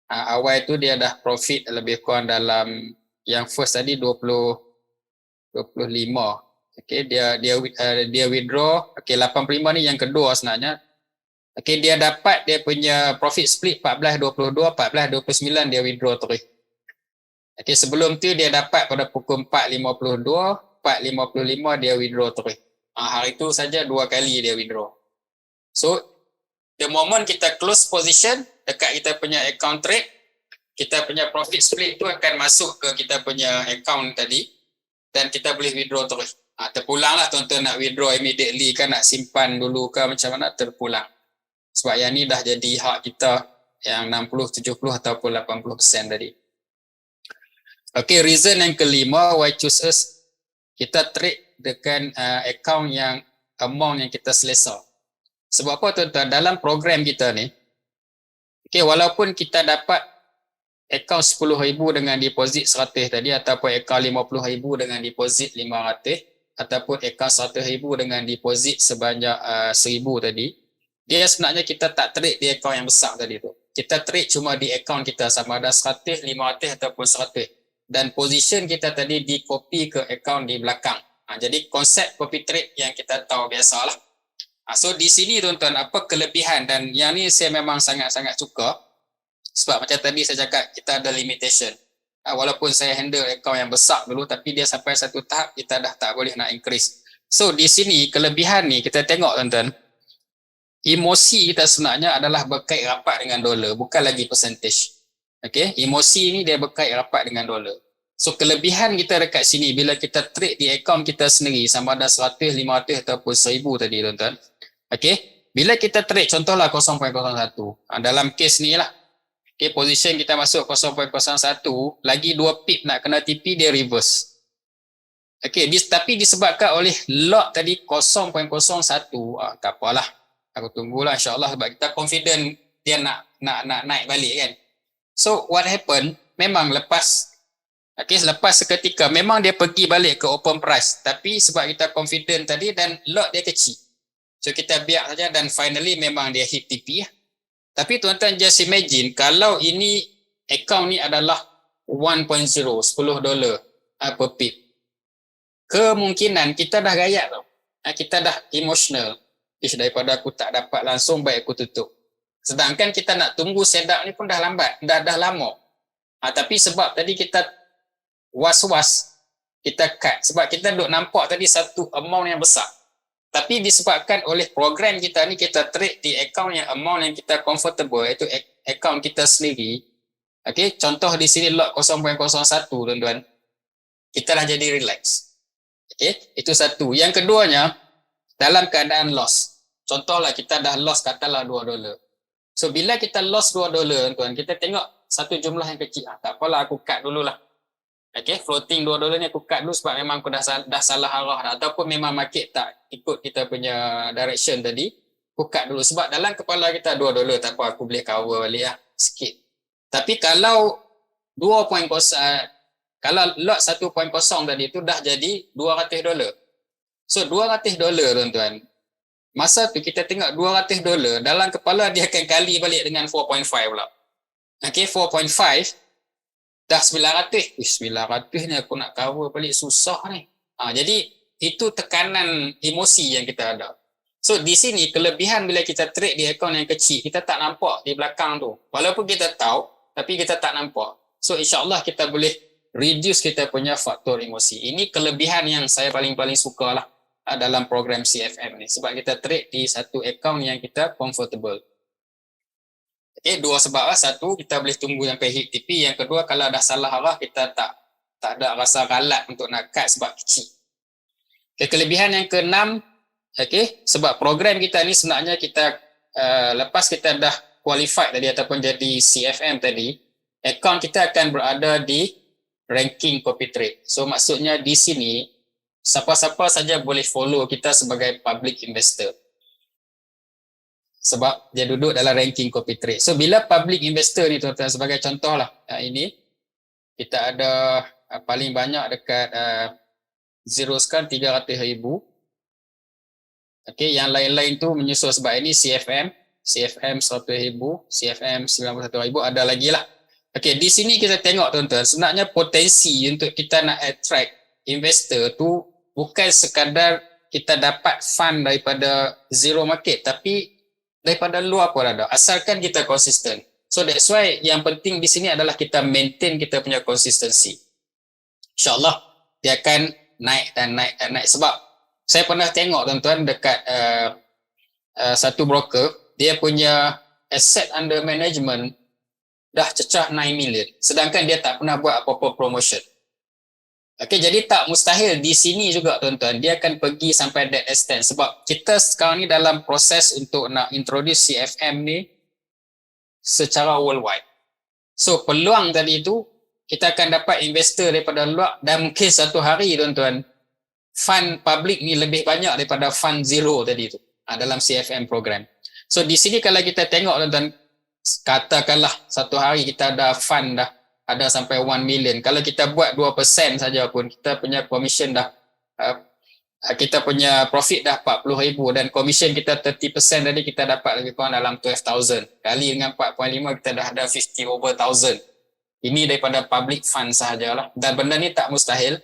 Awal tu dia dah profit lebih kurang dalam yang first tadi 25. Okey, dia withdraw. Okey, 85 ni yang kedua sebenarnya. Okey, dia dapat dia punya profit split 14.22, 14.29 dia withdraw terus. Okey, sebelum tu dia dapat pada pukul 4.52, 4.55 dia withdraw terus. Hari tu saja 2 kali dia withdraw. So, the moment kita close position dekat kita punya account trade, kita punya profit split tu akan masuk ke kita punya account tadi dan kita boleh withdraw terus. Terpulanglah tuan-tuan nak withdraw immediately kan, nak simpan dulu ke macam mana, terpulang. Sebab yang ni dah jadi hak kita yang 60, 70 ataupun 80% tadi. Okay, reason yang kelima why choose us, kita trade dengan account yang amount yang kita selesa. Sebab apa tuan-tuan, dalam program kita ni, okay, walaupun kita dapat akaun 10,000 dengan deposit 100 tadi, ataupun akaun 50,000 dengan deposit 500, ataupun akaun 100,000 dengan deposit sebanyak 1,000 tadi, dia sebenarnya kita tak trade di akaun yang besar tadi tu. Kita trade cuma di akaun kita sama ada 100, 500 ataupun 100. Dan position kita tadi di copy ke akaun di belakang. Jadi konsep copy trade yang kita tahu biasalah. So di sini tuan-tuan, apa kelebihan, dan yang ni saya memang sangat-sangat suka. Sebab macam tadi saya cakap, kita ada limitation. Walaupun saya handle akaun yang besar dulu, tapi dia sampai satu tahap kita dah tak boleh nak increase. So di sini kelebihan ni kita tengok tuan-tuan, emosi kita sebenarnya adalah berkait rapat dengan dolar, bukan lagi percentage. Okay, emosi ni dia berkait rapat dengan dolar. So kelebihan kita dekat sini bila kita trade di akaun kita sendiri sama ada 100, 500 ataupun 1,000 tadi tuan-tuan. Okay, bila kita trade contohlah 0.01, dalam kes ni lah, okay, position kita masuk 0.01, lagi 2 pip nak kena TP, dia reverse. Okay, tapi disebabkan oleh lot tadi 0.01, tak apalah, aku tunggulah insyaAllah, sebab kita confident dia nak naik balik kan. So what happen, memang lepas seketika memang dia pergi balik ke open price, tapi sebab kita confident tadi dan lot dia kecil, so kita biar saja, dan finally memang dia hit TP. Tapi tuan-tuan just imagine kalau ini account ni adalah 1.0, $10 per pip, kemungkinan kita dah gayak tau, kita dah emotional, daripada aku tak dapat langsung, baik aku tutup. Sedangkan kita nak tunggu setup ni pun dah lambat, dah lama. Tapi sebab tadi kita was-was, kita cut. Sebab kita duk nampak tadi satu amount yang besar. Tapi disebabkan oleh program kita ni, kita trade di account yang amount yang kita comfortable, iaitu account kita sendiri. Okay, contoh di sini lot 0.01 tuan-tuan, kita dah jadi relax. Okay, itu satu. Yang keduanya, dalam keadaan loss. Contohlah kita dah loss katalah $2. So bila kita loss $2 tuan, kita tengok satu jumlah yang kecil, tak apalah aku cut dululah. Okay, floating $2 ni aku cut dulu sebab memang aku dah salah arah, ataupun memang market tak ikut kita punya direction tadi, aku cut dulu. Sebab dalam kepala kita $2, tak apa, aku boleh cover balik lah sikit. Tapi kalau 2.0, kalau lot 1.0 tadi tu dah jadi $200. So $200 tuan-tuan, masa tu kita tengok $200, dalam kepala dia akan kali balik dengan 4.5 pula. Okay, 4.5 dah 900. 900 ni aku nak cover balik susah ni. Jadi itu tekanan emosi yang kita ada. So di sini kelebihan bila kita trade di akaun yang kecil, kita tak nampak di belakang tu. Walaupun kita tahu, tapi kita tak nampak. So insyaAllah kita boleh reduce kita punya faktor emosi. Ini kelebihan yang saya paling suka lah dalam program CFM ni, sebab kita trade di satu account yang kita comfortable. Okay, dua sebab lah. Satu, kita boleh tunggu sampai hit TP. Yang kedua, kalau dah salah arah, kita tak ada rasa galat untuk nak cut sebab kecil. Okay, kelebihan yang keenam, okay, sebab program kita ni sebenarnya kita lepas kita dah qualified tadi ataupun jadi CFM tadi, account kita akan berada di ranking copy trade. So maksudnya di sini siapa-siapa saja boleh follow kita sebagai public investor, sebab dia duduk dalam ranking copy trade. So bila public investor ni tuan-tuan, sebagai contoh lah, ini kita ada paling banyak dekat Zeroscan 300,000. Okay, yang lain-lain tu menyusul sebab ini CFM 100,000, CFM 91,000, ada lagi lah. Okay, di sini kita tengok tuan-tuan, sebenarnya potensi untuk kita nak attract investor tu bukan sekadar kita dapat fund daripada zero market, tapi daripada luar pun ada, asalkan kita konsisten. So that's why yang penting di sini adalah kita maintain kita punya konsistensi. InsyaAllah dia akan naik dan naik dan naik. Sebab saya pernah tengok tuan-tuan dekat satu broker, dia punya asset under management dah cecah 9 million, sedangkan dia tak pernah buat apa-apa promotion. Okay, jadi tak mustahil di sini juga tuan-tuan, dia akan pergi sampai that extent. Sebab kita sekarang ni dalam proses untuk nak introduce CFM ni secara worldwide. So peluang tadi itu, kita akan dapat investor daripada luar, dan mungkin satu hari tuan-tuan, fund public ni lebih banyak daripada fund zero tadi tu dalam CFM program. So di sini kalau kita tengok tuan-tuan, katakanlah satu hari kita ada fund dah ada sampai 1 million. Kalau kita buat 2% saja pun, kita punya commission dah kita punya profit dah 40,000 dan commission kita 30% tadi, kita dapat lebih kurang dalam 12,000. Kali dengan 4.5 kita dah ada 50 over 1,000. Ini daripada public fund sahajalah. Dan benda ni tak mustahil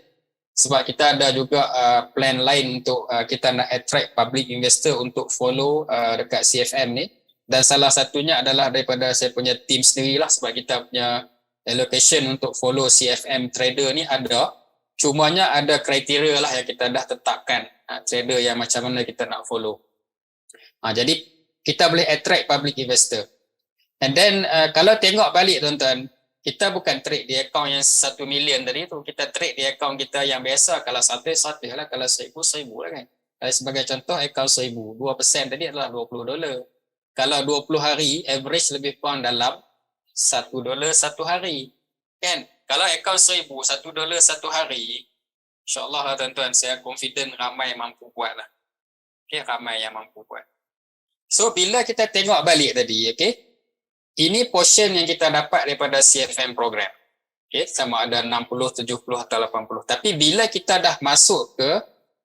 sebab kita ada juga plan lain untuk kita nak attract public investor untuk follow dekat CFM ni. Dan salah satunya adalah daripada saya punya team sendirilah, sebab kita punya allocation untuk follow CFM trader ni ada. Cumanya ada kriteria lah yang kita dah tetapkan trader yang macam mana kita nak follow. Jadi kita boleh attract public investor. And then kalau tengok balik tuan-tuan, kita bukan trade di account yang 1 million tadi tu, kita trade di account kita yang biasa. Kalau satu lah, kalau 1,000 lah kan. Sebagai contoh, account 1,000, 2% tadi adalah $20. Kalau 20 hari, average lebih kurang dalam $1 satu hari kan. Kalau akaun 1,000, $1 satu hari, insyaAllah lah tuan-tuan, saya confident ramai mampu buat lah. Okay, ramai yang mampu buat. So bila kita tengok balik tadi, okay, ini portion yang kita dapat daripada CFM program. Okay, sama ada 60, 70 atau 80. Tapi bila kita dah masuk ke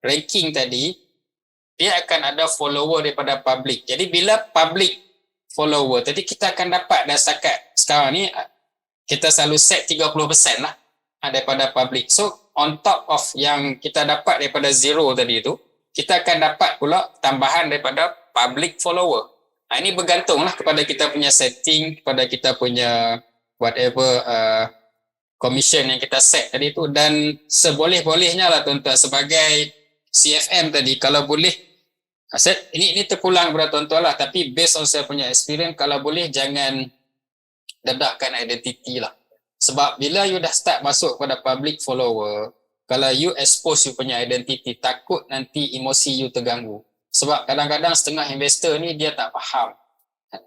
ranking tadi, dia akan ada follower daripada public. Jadi bila public follower tadi, kita akan dapat dah setakat sekarang ni, kita selalu set 30% lah daripada public. So on top of yang kita dapat daripada zero tadi tu, kita akan dapat pula tambahan daripada public follower. Ini bergantunglah kepada kita punya setting, kepada kita punya whatever commission yang kita set tadi tu. Dan seboleh-bolehnya lah tuan-tuan, sebagai CFM tadi, kalau boleh, ini terpulang kepada tuan-tuan lah, tapi based on saya punya experience, kalau boleh jangan dedahkan identiti lah. Sebab bila you dah start masuk pada public follower, kalau you expose you punya identiti, takut nanti emosi you terganggu. Sebab kadang-kadang setengah investor ni dia tak faham.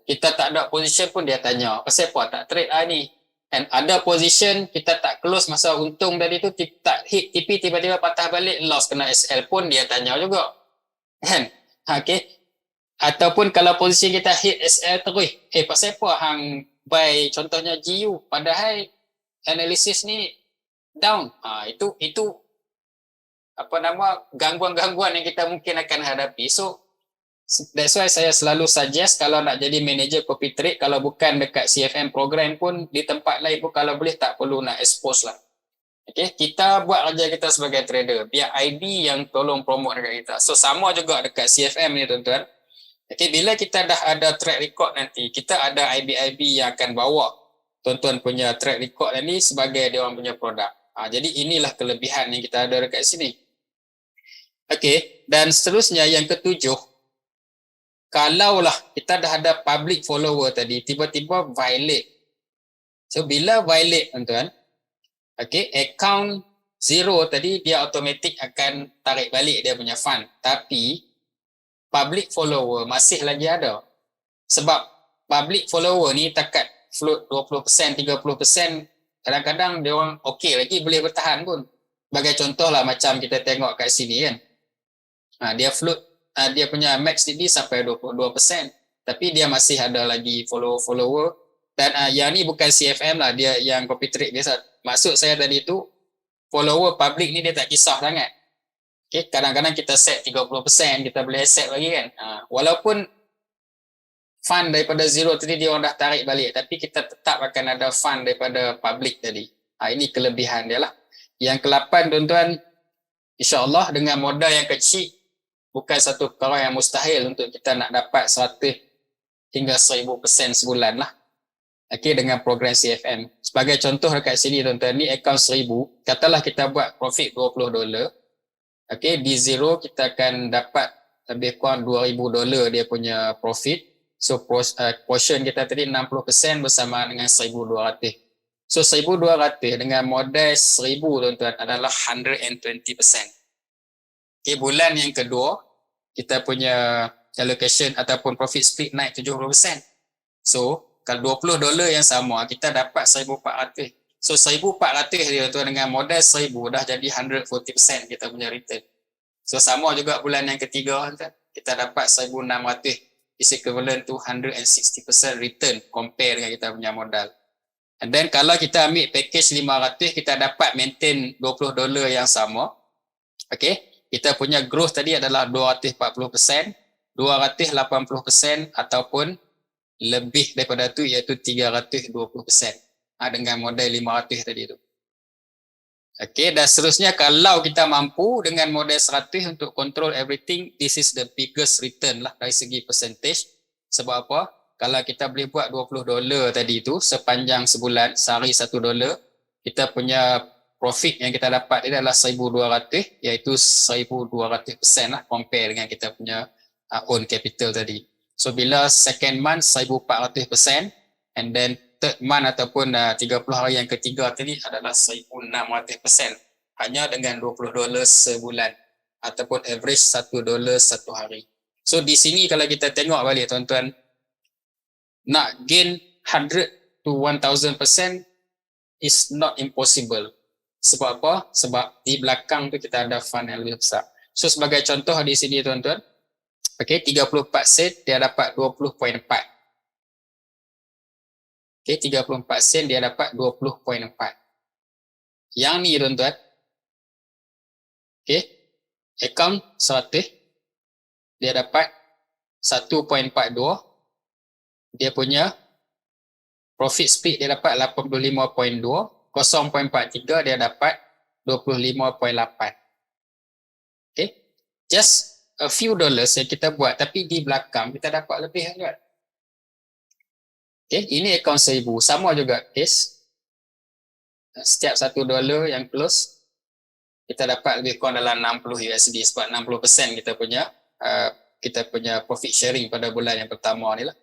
Kita tak ada position pun dia tanya, pasal apa tak trade ni? And ada position kita tak close masa untung dari tu, tak hit TP, tiba-tiba patah balik, loss kena SL pun dia tanya juga. Kan? Okay. Ataupun kalau position kita hit SL terus, pasal apa hang buy contohnya GU, padahal analisis ni down. Itu gangguan-gangguan yang kita mungkin akan hadapi. So that's why saya selalu suggest kalau nak jadi manager copy trade, kalau bukan dekat CFM program pun, di tempat lain pun kalau boleh tak perlu nak expose lah. Okay, kita buat kerja kita sebagai trader, biar IB yang tolong promote dekat kita. So sama juga dekat CFM ni tuan-tuan. Okay, bila kita dah ada track record nanti, kita ada IB-IB yang akan bawa tuan-tuan punya track record ni sebagai dia orang punya produk. Jadi inilah kelebihan yang kita ada dekat sini. Okay, dan seterusnya yang ketujuh, kalaulah kita dah ada public follower tadi, tiba-tiba violate. So bila violate tuan-tuan, okay, account zero tadi dia automatic akan tarik balik dia punya fund. Tapi public follower masih lagi ada. Sebab public follower ni takat float 20%, 30%, kadang-kadang dia orang okey lagi, boleh bertahan pun. Sebagai contoh lah macam kita tengok kat sini kan. Dia float, dia punya max DD sampai 22%. Tapi dia masih ada lagi follower. Dan yang ni bukan CFM lah, dia yang copy trade biasa. Maksud saya tadi tu, follower public ni dia tak kisah sangat. Okay, kadang-kadang kita set 30%, kita boleh accept lagi kan. Walaupun fund daripada zero tadi dia orang dah tarik balik, tapi kita tetap akan ada fund daripada public tadi. Ini kelebihan dia lah. Yang ke-8 tuan-tuan, InsyaAllah dengan modal yang kecil, bukan satu perkara yang mustahil untuk kita nak dapat 100 hingga 1000% sebulan lah. Okay, dengan program CFM. Sebagai contoh dekat sini tuan-tuan, ni akaun 1000, katalah kita buat profit $20. Okay, di zero kita akan dapat lebih kurang $2000 dia punya profit. So portion kita tadi 60% bersama dengan 1200. So 1200 dengan modal 1000 tuan-tuan adalah 120%. Okay, bulan yang kedua kita punya allocation ataupun profit split naik 70%. So kalau $20 yang sama, kita dapat 1400. So 1400 dia tu dengan modal 1000 dah jadi 140% kita punya return. So sama juga bulan yang ketiga, kita dapat 1600, is equivalent to 160% return compare dengan kita punya modal. And then kalau kita ambil package 500, kita dapat maintain $20 yang sama. Okay, kita punya growth tadi adalah 240%, 280% ataupun lebih daripada tu, iaitu 320%, dengan modal 500 tadi tu. Okey, dan seterusnya kalau kita mampu dengan modal 100 untuk control everything, this is the biggest return lah dari segi percentage. Sebab apa? Kalau kita boleh buat $20 tadi tu sepanjang sebulan, sehari $1, kita punya profit yang kita dapat adalah 1200, iaitu 1200% lah compare dengan kita punya own capital tadi. So bila second month 1400%, and then third month ataupun 30 hari yang ketiga tadi adalah 1600%, hanya dengan $20 sebulan ataupun average $1 satu hari. So di sini kalau kita tengok balik tuan-tuan, nak gain 100 to 1000% is not impossible. Sebab apa? Sebab di belakang tu kita ada fund yang lebih besar. So sebagai contoh di sini tuan-tuan, okay, 34 sen dia dapat 20.4. Okay, 34 sen dia dapat 20.4. Yang ni tuan-tuan, okay, account 100 dia dapat 1.42. Dia punya profit split dia dapat 85.2. 0.43 dia dapat 25.8. Okay, just a few dollars yang kita buat, tapi di belakang kita dapat lebih kan. Okay, ini akaun 1000, sama juga case. Setiap $1 yang close, kita dapat lebih kurang dalam $60 sebab 60% kita punya profit sharing pada bulan yang pertama ni lah.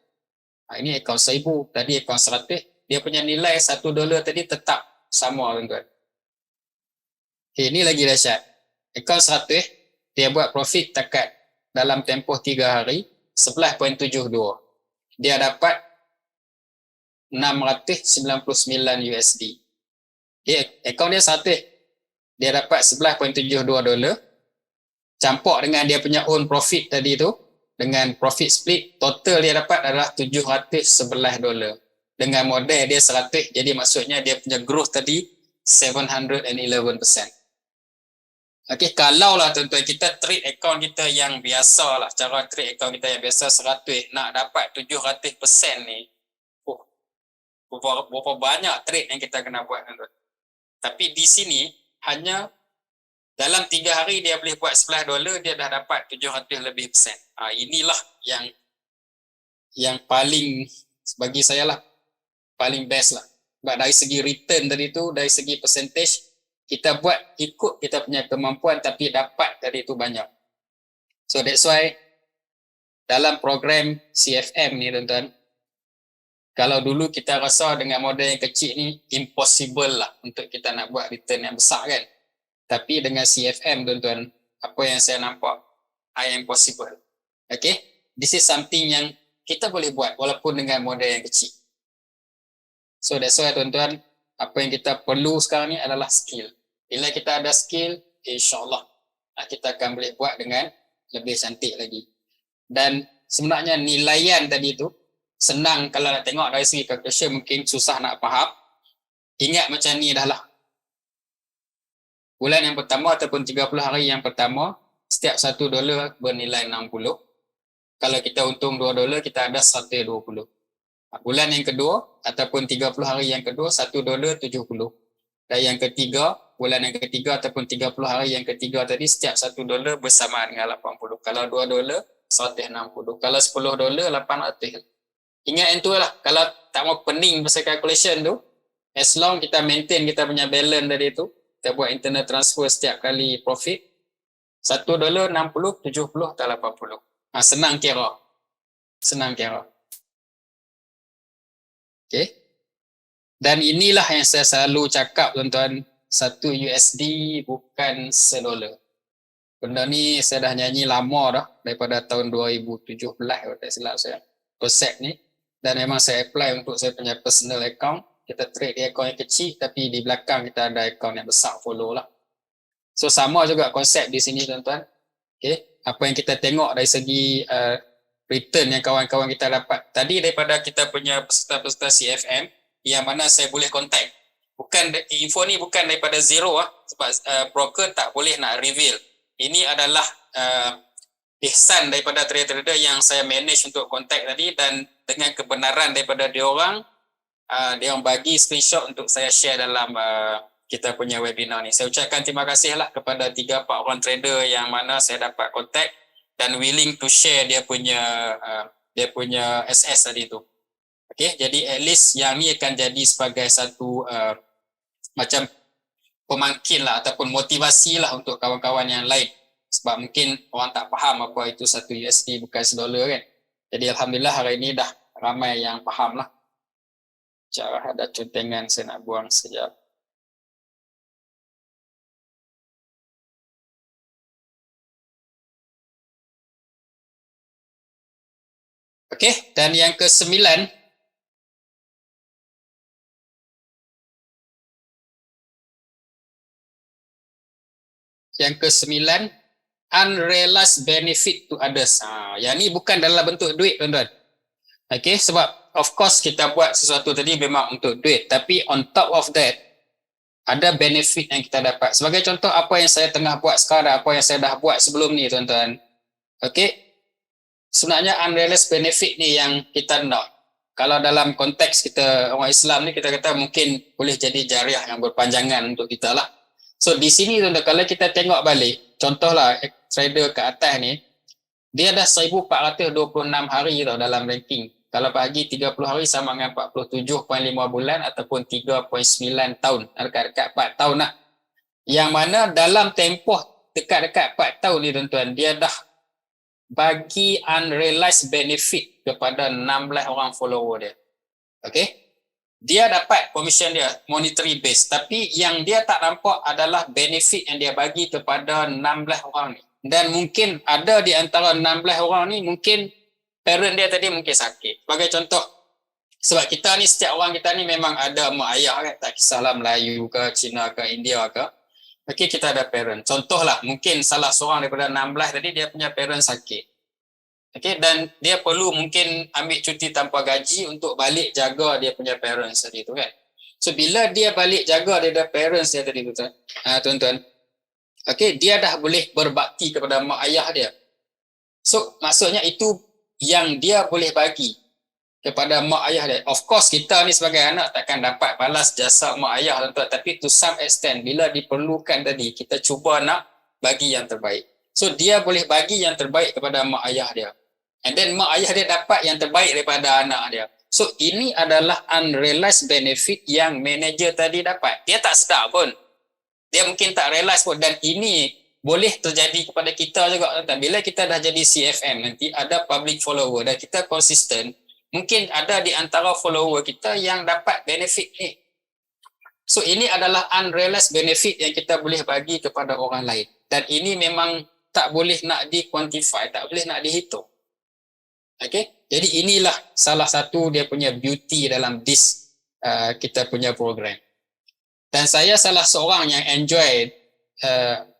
Ini akaun 1000, tadi akaun 100, dia punya nilai $1 tadi tetap sama tuan-tuan. Okay, ini lagi dahsyat. Akaun 100, dia buat profit takat dalam tempoh 3 hari 11.72. Dia dapat $699. Akaun dia 100, dia dapat $11.72. Campur dengan dia punya own profit tadi tu, dengan profit split, total dia dapat adalah $711. Dengan modal dia 100, jadi maksudnya dia punya growth tadi 711%. Okey, kalau lah tuan-tuan kita trade account kita yang biasa lah, cara trade account kita yang biasa 100, nak dapat 700% ni, berapa banyak trade yang kita kena buat tuan-tuan. Tapi di sini hanya dalam 3 hari dia boleh buat $11, dia dah dapat 700 lebih persen. Inilah yang paling bagi saya lah, paling best lah. Sebab dari segi return tadi tu, dari segi percentage, kita buat ikut kita punya kemampuan tapi dapat tadi tu banyak. So that's why dalam program CFM ni tuan-tuan, kalau dulu kita rasa dengan modal yang kecil ni impossible lah untuk kita nak buat return yang besar kan. Tapi dengan CFM tuan-tuan, apa yang saya nampak, I am possible. Okay, this is something yang kita boleh buat walaupun dengan modal yang kecil. So that's why tuan-tuan, apa yang kita perlu sekarang ni adalah skill. Bila kita ada skill, insyaAllah kita akan boleh buat dengan lebih cantik lagi. Dan sebenarnya nilaian tadi tu senang kalau nak tengok dari segi calculation, mungkin susah nak faham. Ingat macam ni dah lah. Bulan yang pertama ataupun 30 hari yang pertama, setiap $1 bernilai 60. Kalau kita untung $2, kita ada 120. Bulan yang kedua ataupun 30 hari yang kedua, $1 70. Dan yang ketiga, bulan yang ketiga ataupun 30 hari yang ketiga tadi, setiap $1 bersamaan dengan 80. Kalau $2, $160. Kalau $10, 800. Ingat yang tu lah. Kalau tak mau pening pasal calculation tu, as long kita maintain kita punya balance tadi tu, kita buat internal transfer setiap kali profit, $1, 60, 70 atau 80. Senang kira. Senang kira. Okay. Dan inilah yang saya selalu cakap tuan-tuan, $1 bukan $1. Benda ni saya dah nyanyi lama dah, daripada tahun 2017 kalau tak silap saya, konsep ni. Dan memang saya apply untuk saya punya personal account. Kita trade di account yang kecil, tapi di belakang kita ada account yang besar follow lah. So sama juga konsep di sini tuan-tuan. Okay. Apa yang kita tengok dari segi return yang kawan-kawan kita dapat tadi daripada kita punya peserta-peserta CFM, yang mana saya boleh contact. Bukan info ni bukan daripada zero sebab broker tak boleh nak reveal. Ini adalah ihsan daripada trader-trader yang saya manage untuk contact tadi, dan dengan kebenaran daripada dia orang bagi screenshot untuk saya share dalam kita punya webinar ni. Saya ucapkan terima kasih lah kepada 3-4 orang trader yang mana saya dapat contact dan willing to share dia punya SS tadi tu. Okay, jadi at least yang ni akan jadi sebagai satu macam pemangkin lah ataupun motivasi lah untuk kawan-kawan yang lain. Sebab mungkin orang tak faham apa itu $1 bukan $1 kan. Jadi Alhamdulillah hari ini dah ramai yang faham lah. Cara ada contengan saya nak buang sekejap. Okay, dan yang ke-9, unrealized benefit to others. Yang ni bukan dalam bentuk duit tuan-tuan. Okay, sebab of course kita buat sesuatu tadi memang untuk duit, tapi on top of that ada benefit yang kita dapat. Sebagai contoh apa yang saya tengah buat sekarang, apa yang saya dah buat sebelum ni tuan-tuan. Okay, sebenarnya unrealized benefit ni yang kita nak. Kalau dalam konteks kita orang Islam ni, kita kata mungkin boleh jadi jariah yang berpanjangan untuk kita lah. So di sini tuan-tuan, kalau kita tengok balik, contohlah trader ke atas ni, dia dah 1426 hari tau dalam ranking. Kalau bagi 30 hari sama dengan 47.5 bulan ataupun 3.9 tahun, dekat-dekat 4 tahun lah. Yang mana dalam tempoh dekat-dekat 4 tahun ni tuan-tuan, dia dah bagi unrealized benefit kepada 16 orang follower dia. Okay? Dia dapat commission dia, monetary base. Tapi yang dia tak nampak adalah benefit yang dia bagi kepada 16 orang ni. Dan mungkin ada di antara 16 orang ni, mungkin parent dia tadi mungkin sakit. Sebagai contoh, sebab kita ni, setiap orang kita ni memang ada mak ayah kan, tak kisahlah Melayu ke, Cina ke, India ke. Okay, kita ada parent. Contohlah, mungkin salah seorang daripada 16 tadi dia punya parent sakit. Okay, dan dia perlu mungkin ambil cuti tanpa gaji untuk balik jaga dia punya parents tadi tu kan. So bila dia balik jaga dia parents dia tadi tu tuan-tuan, okay, dia dah boleh berbakti kepada mak ayah dia. So maksudnya itu yang dia boleh bagi kepada mak ayah dia. Of course kita ni sebagai anak takkan dapat balas jasa mak ayah tuan-tuan, tapi to some extent bila diperlukan tadi, kita cuba nak bagi yang terbaik. So dia boleh bagi yang terbaik kepada mak ayah dia. And then mak ayah dia dapat yang terbaik daripada anak dia. So ini adalah unrealized benefit yang manager tadi dapat. Dia tak sedar pun. Dia mungkin tak realize pun. Dan ini boleh terjadi kepada kita juga. Bila kita dah jadi CFM nanti, ada public follower dan kita konsisten, mungkin ada di antara follower kita yang dapat benefit ni. So ini adalah unrealized benefit yang kita boleh bagi kepada orang lain. Dan ini memang tak boleh nak di-quantify, tak boleh nak dihitung. Okay? Jadi inilah salah satu dia punya beauty dalam this kita punya program. Dan saya salah seorang yang enjoy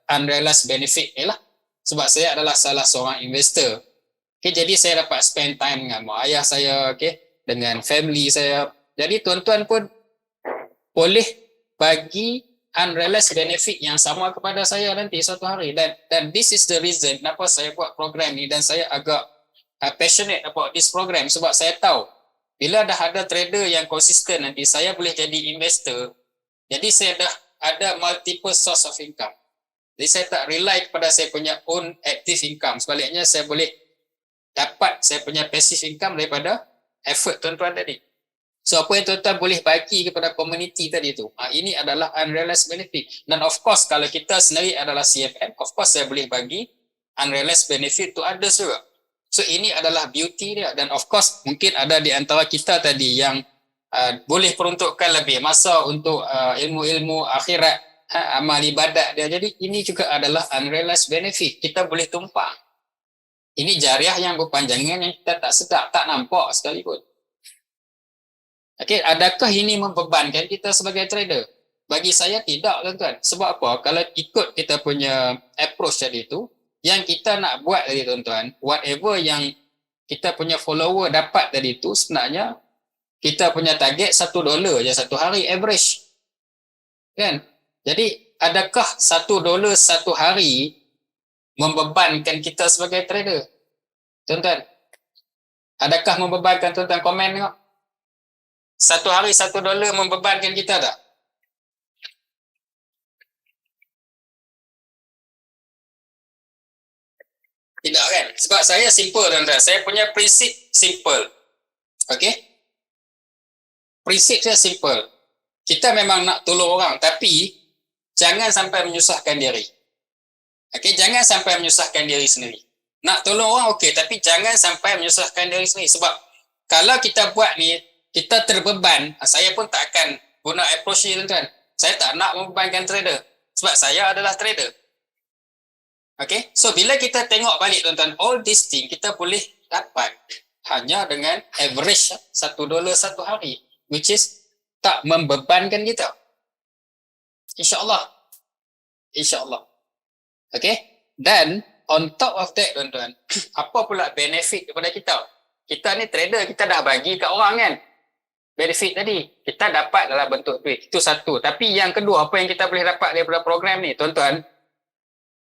unrealized benefit ni lah. Sebab saya adalah salah seorang investor. Okay, jadi saya dapat spend time dengan mak ayah saya, okay, dengan family saya. Jadi tuan-tuan pun boleh bagi unrealized benefit yang sama kepada saya nanti suatu hari. Dan this is the reason kenapa saya buat program ni, dan saya agak passionate about this program, sebab saya tahu bila dah ada trader yang konsisten nanti, saya boleh jadi investor. Jadi saya dah ada multiple source of income. Jadi saya tak rely kepada saya punya own active income. Sebaliknya saya boleh dapat saya punya passive income daripada effort tuan-tuan tadi. So apa yang tuan-tuan boleh bagi kepada community tadi tu, ini adalah unrealized benefit. Dan of course kalau kita sendiri adalah CFM, of course saya boleh bagi unrealized benefit to others juga. So ini adalah beauty dia. Dan of course mungkin ada di antara kita tadi yang boleh peruntukkan lebih masa untuk ilmu-ilmu akhirat, amal ibadat dia. Jadi ini juga adalah unrealized benefit. Kita boleh tumpang. Ini jariah yang berpanjangan yang kita tak sedap, tak nampak sekalipun. Okay, adakah ini membebankan kita sebagai trader? Bagi saya tidak, tuan-tuan. Sebab apa? Kalau ikut kita punya approach tadi tu, yang kita nak buat tadi, tuan-tuan, whatever yang kita punya follower dapat tadi tu, sebenarnya kita punya target $1 je satu hari average. Kan? Jadi, adakah $1 satu hari membebankan kita sebagai trader? Tuan-tuan, adakah membebankan? Tuan-tuan komen tengok. Satu hari $1 membebankan kita tak? Tidak kan? Sebab saya simple, tuan-tuan. Saya punya prinsip simple. Okay? Prinsip saya simple. Kita memang nak tolong orang, tapi jangan sampai menyusahkan diri. Okay? Jangan sampai menyusahkan diri sendiri. Nak tolong orang okey, tapi jangan sampai menyusahkan diri sendiri. Sebab kalau kita buat ni, kita terbeban, saya pun tak akan guna approach ni, tuan-tuan. Saya tak nak membebankan trader. Sebab saya adalah trader. Okay? So, bila kita tengok balik, tuan-tuan, all these things kita boleh dapat hanya dengan average $1 satu hari. Which is tak membebankan kita. InsyaAllah. InsyaAllah. Okay? Dan on top of that, tuan-tuan, apa pula benefit kepada kita? Kita ni trader, kita dah bagi kat orang kan? Benefit tadi, kita dapat dalam bentuk duit. Itu satu. Tapi yang kedua, apa yang kita boleh dapat daripada program ni, tuan-tuan,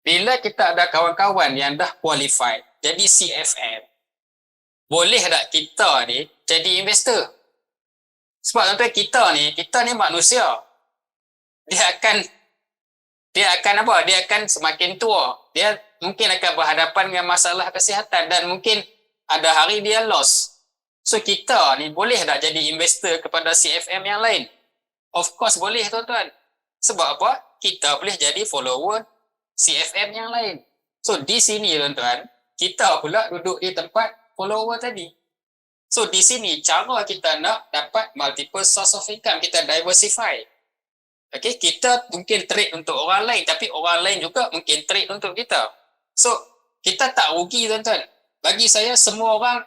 bila kita ada kawan-kawan yang dah qualified, jadi CFM, boleh tak kita ni jadi investor? Sebab tuan-tuan, kita ni manusia. Dia akan apa? Dia akan semakin tua. Dia mungkin akan berhadapan dengan masalah kesihatan dan mungkin ada hari dia loss. So kita ni boleh tak jadi investor kepada CFM yang lain? Of course boleh, tuan-tuan. Sebab apa? Kita boleh jadi follower CFM yang lain. So di sini, tuan-tuan, kita pula duduk di tempat follower tadi. So di sini cara kita nak dapat multiple source of income, kita diversify. Okay, kita mungkin trade untuk orang lain, tapi orang lain juga mungkin trade untuk kita. So kita tak rugi, tuan-tuan. Bagi saya semua orang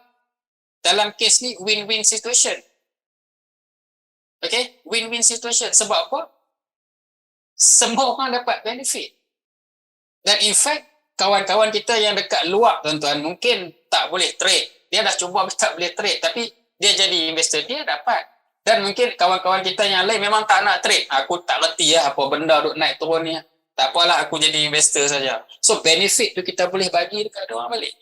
dalam kes ni win-win situation. Okay, win-win situation. Sebab apa? Semua orang dapat benefit. Dan in fact, kawan-kawan kita yang dekat luar, tuan-tuan, mungkin tak boleh trade. Dia dah cuba tak boleh trade, tapi dia jadi investor, dia dapat. Dan mungkin kawan-kawan kita yang lain memang tak nak trade. Aku tak reti apa benda duk naik turun ni. Tak apalah, aku jadi investor saja. So benefit tu kita boleh bagi dekat orang balik.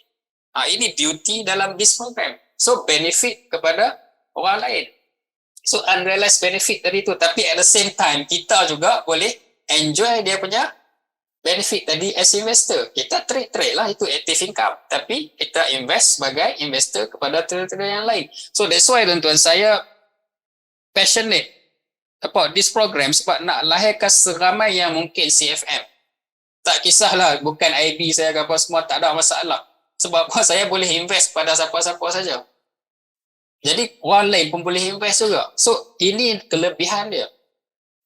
Ini beauty dalam this program. So benefit kepada orang lain. So unrealized benefit tadi tu. Tapi at the same time, kita juga boleh enjoy dia punya benefit tadi as investor. Kita trade lah, itu active income. Tapi kita invest sebagai investor kepada trader-trader yang lain. So that's why, tuan-tuan, saya passionate about this program sebab nak lahirkan seramai yang mungkin CFM. Tak kisahlah, bukan IB saya ke apa semua, tak ada masalah. Sebab apa? Saya boleh invest pada siapa-siapa saja. Jadi orang lain pun boleh invest juga. So ini kelebihan dia.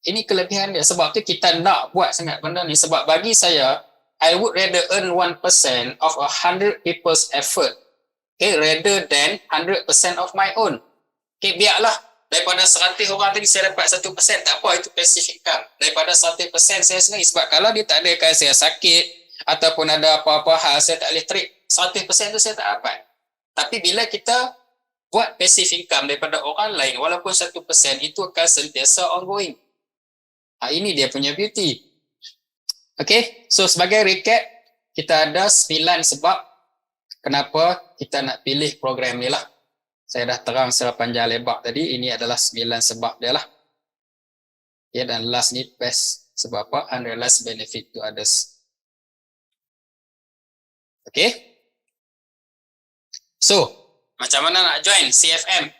Ini kelebihan dia. Sebab tu kita nak buat sangat benda ni. Sebab bagi saya, I would rather earn 1% of 100 people's effort, okay, rather than 100% of my own. Okay, biarlah daripada 100 orang tadi saya dapat 1%, tak apa, itu passive income. Daripada 100% saya sendiri. Sebab kalau dia tak ada kan saya sakit ataupun ada apa-apa hal saya tak boleh trade, 100% tu saya tak dapat. Tapi bila kita buat passive income daripada orang lain, walaupun 1%, itu akan sentiasa ongoing. Ini dia punya beauty. Okay, so sebagai recap, kita ada 9 sebab kenapa kita nak pilih program ni lah. Saya dah terang secara panjang lebar tadi, ini adalah 9 sebab dia lah. Okay, dan last ni best Sebab apa? Unrealized benefit to others. Okay? So, macam mana nak join CFM?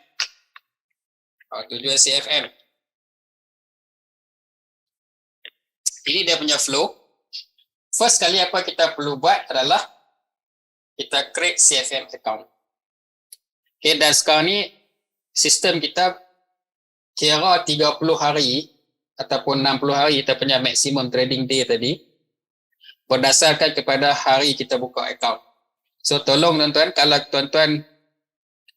To join CFM. Ini dia punya flow. First kali apa kita perlu buat adalah kita create CFM account. Okay, dan sekarang ni sistem kita kira 30 hari ataupun 60 hari kita punya maximum trading day tadi berdasarkan kepada hari kita buka account. So tolong tuan-tuan, kalau tuan-tuan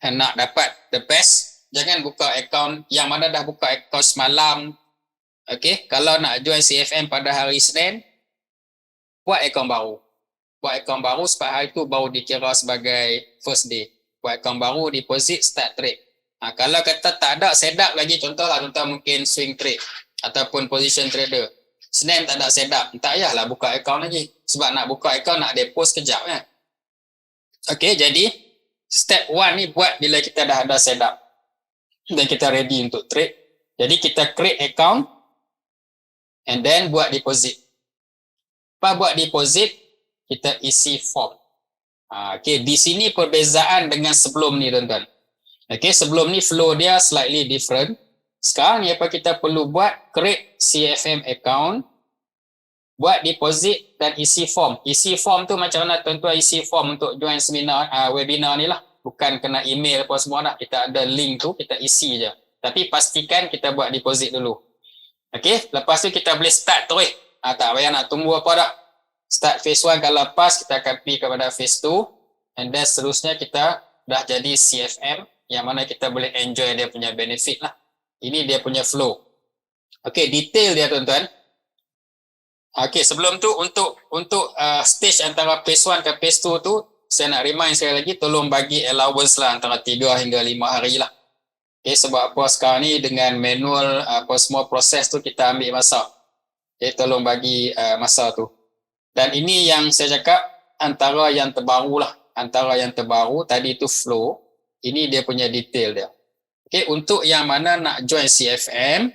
nak dapat the best, jangan buka account yang mana dah buka account semalam. Okay, kalau nak join CFM pada hari Senin, buat account baru. Buat account baru sebab hari tu baru dikira sebagai first day. Buat account baru, deposit, start trade. Kalau kata tak ada setup lagi, contohlah tuan-tuan mungkin swing trade ataupun position trader. Senin tak ada setup, tak payahlah buka account lagi. Sebab nak buka account nak deposit kejap kan. Okay, jadi step 1 ni buat bila kita dah ada setup dan kita ready untuk trade. Jadi kita create account and then buat deposit. Lepas buat deposit, kita isi form. Okay, di sini perbezaan dengan sebelum ni tuan-tuan. Okay, sebelum ni flow dia slightly different. Sekarang ni apa kita perlu buat? Create CFM account, buat deposit dan isi form. Isi form tu macam mana tuan-tuan isi form untuk join seminar, webinar ni lah. Bukan kena email apa semua dah. Kita ada link tu, kita isi je. Tapi pastikan kita buat deposit dulu. Okay, lepas tu kita boleh start terus. Tak payah nak tunggu apa dah. Start phase 1 kalau pas, kita akan pergi kepada phase 2. And then seterusnya kita dah jadi CFM yang mana kita boleh enjoy dia punya benefit lah. Ini dia punya flow. Okay, detail dia tuan-tuan. Okay, sebelum tu untuk stage antara phase 1 ke phase 2 tu, saya nak remind sekali lagi, tolong bagi allowance lah antara 3 hingga 5 hari lah. Okay, sebab apa sekarang ni dengan manual apa semua proses tu kita ambil masa. Okay, tolong bagi masa tu. Dan ini yang saya cakap antara yang terbaru lah. Antara yang terbaru tadi tu flow. Ini dia punya detail dia. Okay, untuk yang mana nak join CFM,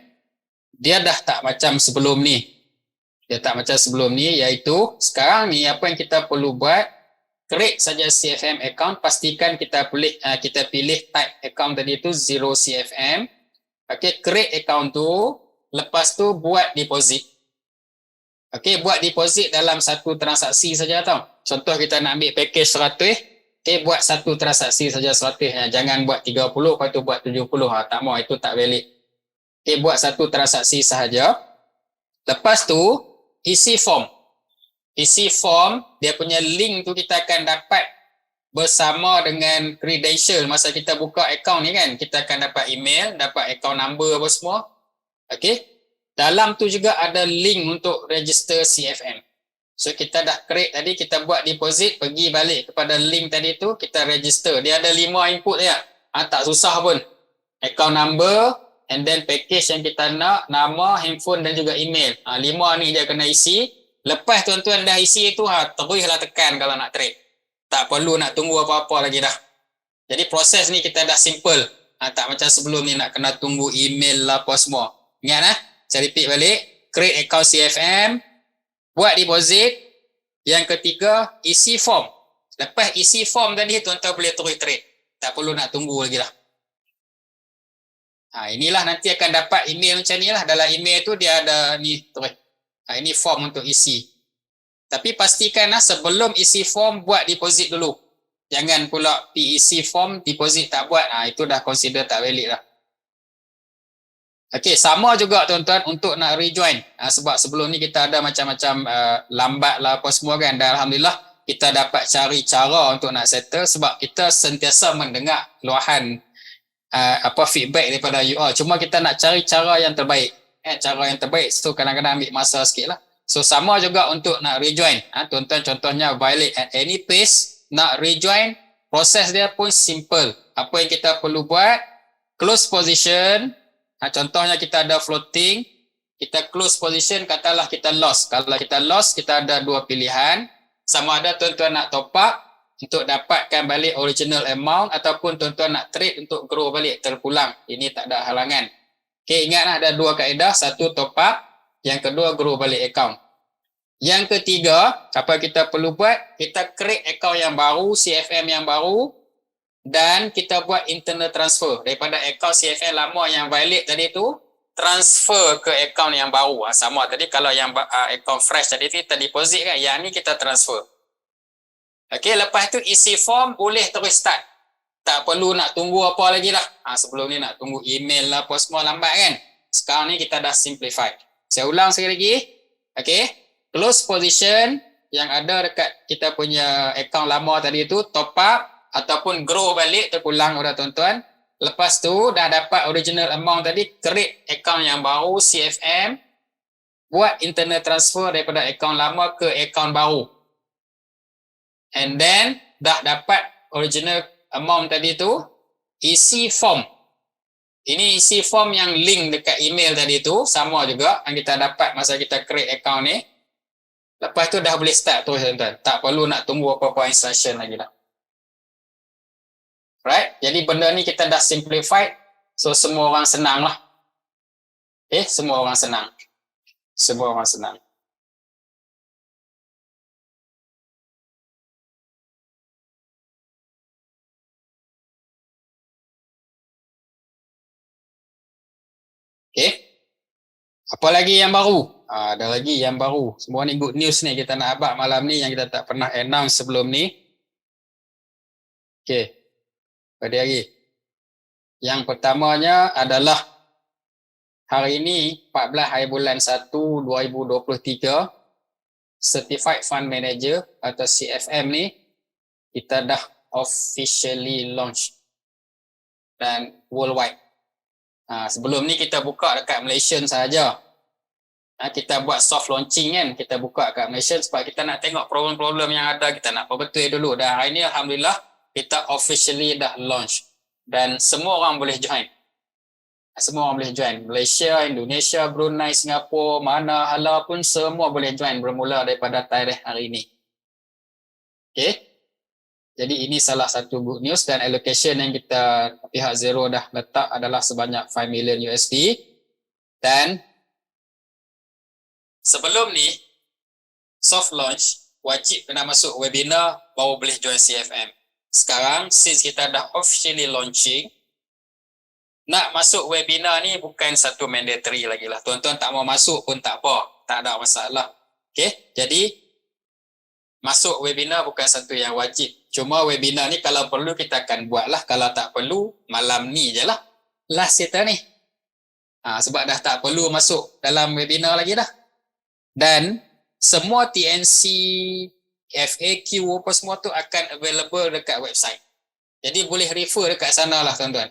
dia dah tak macam sebelum ni. Dia tak macam sebelum ni, iaitu sekarang ni apa yang kita perlu buat, create saja CFM account, pastikan kita pilih type account tadi tu 0 CFM. Okay, create account tu, lepas tu buat deposit. Okay, buat deposit dalam satu transaksi saja tau. Contoh kita nak ambil package 100, okay, buat satu transaksi saja 100. Jangan buat 30, lepas tu buat 70. Tak mau, itu tak valid. Okay, buat satu transaksi sahaja. Lepas tu, isi form. Isi form, dia punya link tu kita akan dapat bersama dengan credential masa kita buka account ni kan. Kita akan dapat email, dapat account number apa semua. Okay. Dalam tu juga ada link untuk register CFM. So kita dah create tadi, kita buat deposit, pergi balik kepada link tadi tu, kita register. Dia ada 5 input je. Tak susah pun. Account number, and then package yang kita nak, nama, handphone dan juga email. 5 ni dia kena isi. Lepas tuan-tuan dah isi itu, teruslah tekan kalau nak trade. Tak perlu nak tunggu apa-apa lagi dah. Jadi proses ni kita dah simple. Tak macam sebelum ni nak kena tunggu email lah apa semua. Ingat saya repeat balik. Create account CFM, buat deposit. Yang ketiga, isi form. Lepas isi form tadi, tuan-tuan boleh terus trade. Tak perlu nak tunggu lagi lah. Inilah nanti akan dapat email macam ni lah. Dalam email tu dia ada ni terus. Ini form untuk isi. Tapi pastikan sebelum isi form, buat deposit dulu. Jangan pula isi form, deposit tak buat. Itu dah consider tak valid lah. Okey, sama juga tuan-tuan untuk nak rejoin. Sebab sebelum ni kita ada macam-macam lambat lah apa semua kan. Dan Alhamdulillah kita dapat cari cara untuk nak settle sebab kita sentiasa mendengar luahan feedback daripada you all. Cuma kita nak cari cara yang terbaik. Cara yang terbaik so kadang-kadang ambil masa sikit lah. So sama juga untuk nak rejoin. Tuan-tuan contohnya violate at any pace, nak rejoin, proses dia pun simple. Apa yang kita perlu buat, close position. Contohnya kita ada floating, kita close position, katalah kita loss. Kalau kita loss, kita ada dua pilihan. Sama ada tuan-tuan nak top up untuk dapatkan balik original amount ataupun tuan-tuan nak trade untuk grow balik, terpulang. Ini tak ada halangan. Okay, ingatlah ada dua kaedah. Satu top up, Yang kedua, grow balik account. Yang ketiga, apa kita perlu buat? Kita create account yang baru, CFM yang baru, dan kita buat internal transfer daripada account CFM lama yang valid tadi tu, transfer ke account yang baru. Sama tadi, kalau yang account fresh tadi kita deposit kan, yang ni kita transfer. Okey, lepas tu isi form, boleh terus start. Tak perlu nak tunggu apa lagi dah. Sebelum ni nak tunggu email lah apa semua lambat kan. Sekarang ni kita dah simplify. Saya ulang sekali lagi. Okey, close position yang ada dekat kita punya account lama tadi tu, top up ataupun grow balik, terulang dah tuan-tuan. Lepas tu dah dapat original amount tadi, create account yang baru, CFM, buat internal transfer daripada account lama ke account baru. And then dah dapat original amount tadi tu, isi form. Ini isi form yang link dekat email tadi tu, sama juga yang kita dapat masa kita create account ni. Lepas tu dah boleh start tu tuan-tuan. Tak perlu nak tunggu apa-apa instruction lagi dah. Right? Jadi benda ni kita dah simplified, so semua orang senang lah. Semua orang senang. Semua orang senang. Okay. Apa lagi yang baru? Ada lagi yang baru. Semua ni good news ni kita nak abad malam ni yang kita tak pernah announce sebelum ni. Okay. Pada hari. Yang pertamanya adalah hari ini 14 hari bulan 1 2023, Certified Fund Manager atau CFM ni kita dah officially launch dan worldwide. Sebelum ni kita buka dekat Malaysia sahaja. Kita buat soft launching kan, kita buka kat Malaysia sebab kita nak tengok problem-problem yang ada, kita nak perbetul dulu. Dan hari ni alhamdulillah kita officially dah launch dan semua orang boleh join. Semua orang boleh join. Malaysia, Indonesia, Brunei, Singapura, mana hala pun semua boleh join bermula daripada tarikh hari ini. Okay. Jadi ini salah satu good news, dan allocation yang kita pihak Zero dah letak adalah sebanyak 5 million USD. Dan sebelum ni soft launch wajib kena masuk webinar baru boleh join CFM. Sekarang since kita dah officially launching, nak masuk webinar ni bukan satu mandatory lagi lah. Tuan-tuan tak mau masuk pun tak apa, tak ada masalah. Okay, jadi masuk webinar bukan satu yang wajib. Cuma webinar ni kalau perlu kita akan buat lah. Kalau tak perlu, malam ni je lah. Last kita ni. Sebab dah tak perlu masuk dalam webinar lagi dah. Dan semua TNC, FAQ apa semua tu akan available dekat website. Jadi boleh refer dekat sana lah tuan-tuan.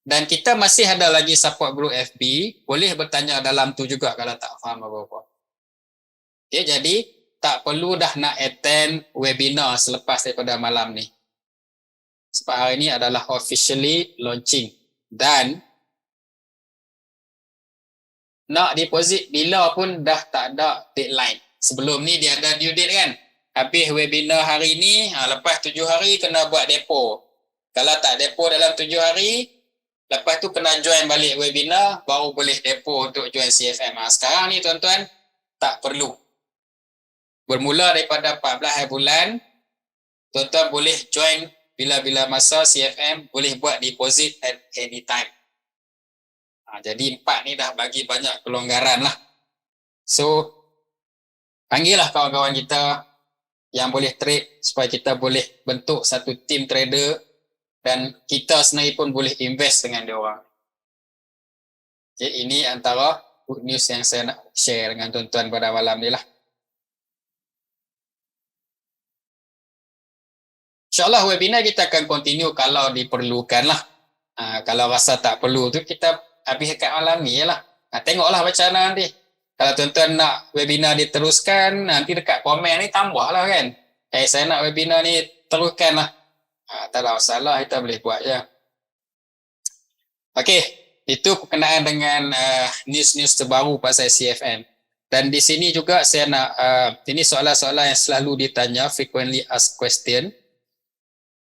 Dan kita masih ada lagi support group FB. Boleh bertanya dalam tu juga kalau tak faham apa-apa. Okay, jadi tak perlu dah nak attend webinar selepas daripada malam ni. Sebab hari ni adalah officially launching. Dan nak deposit bila pun dah tak ada deadline. Sebelum ni dia ada due date kan. Habis webinar hari ni, lepas 7 hari kena buat depo. Kalau tak depo dalam 7 hari, lepas tu kena join balik webinar, baru boleh depo untuk join CFM. Sekarang ni tuan-tuan, tak perlu. Bermula daripada 14 hari bulan, tuan-tuan boleh join bila-bila masa CFM, boleh buat deposit at any time. Jadi 4 ni dah bagi banyak kelonggaran lah. So, panggillah kawan-kawan kita yang boleh trade supaya kita boleh bentuk satu team trader dan kita sendiri pun boleh invest dengan dia orang. Okay, ini antara good news yang saya nak share dengan tuan-tuan pada malam ni lah. InsyaAllah webinar kita akan continue kalau diperlukan lah. Kalau rasa tak perlu tu kita habis dekat malam ni lah. Tengoklah macam mana nanti. Kalau tuan-tuan nak webinar diteruskan, nanti dekat komen ni tambah lah kan. Saya nak webinar ni teruskan lah. Tak ada masalah, kita boleh buat je. Okey, itu berkenaan dengan news-news terbaru pasal CFM. Dan di sini juga saya nak, ini soalan-soalan yang selalu ditanya, frequently asked question.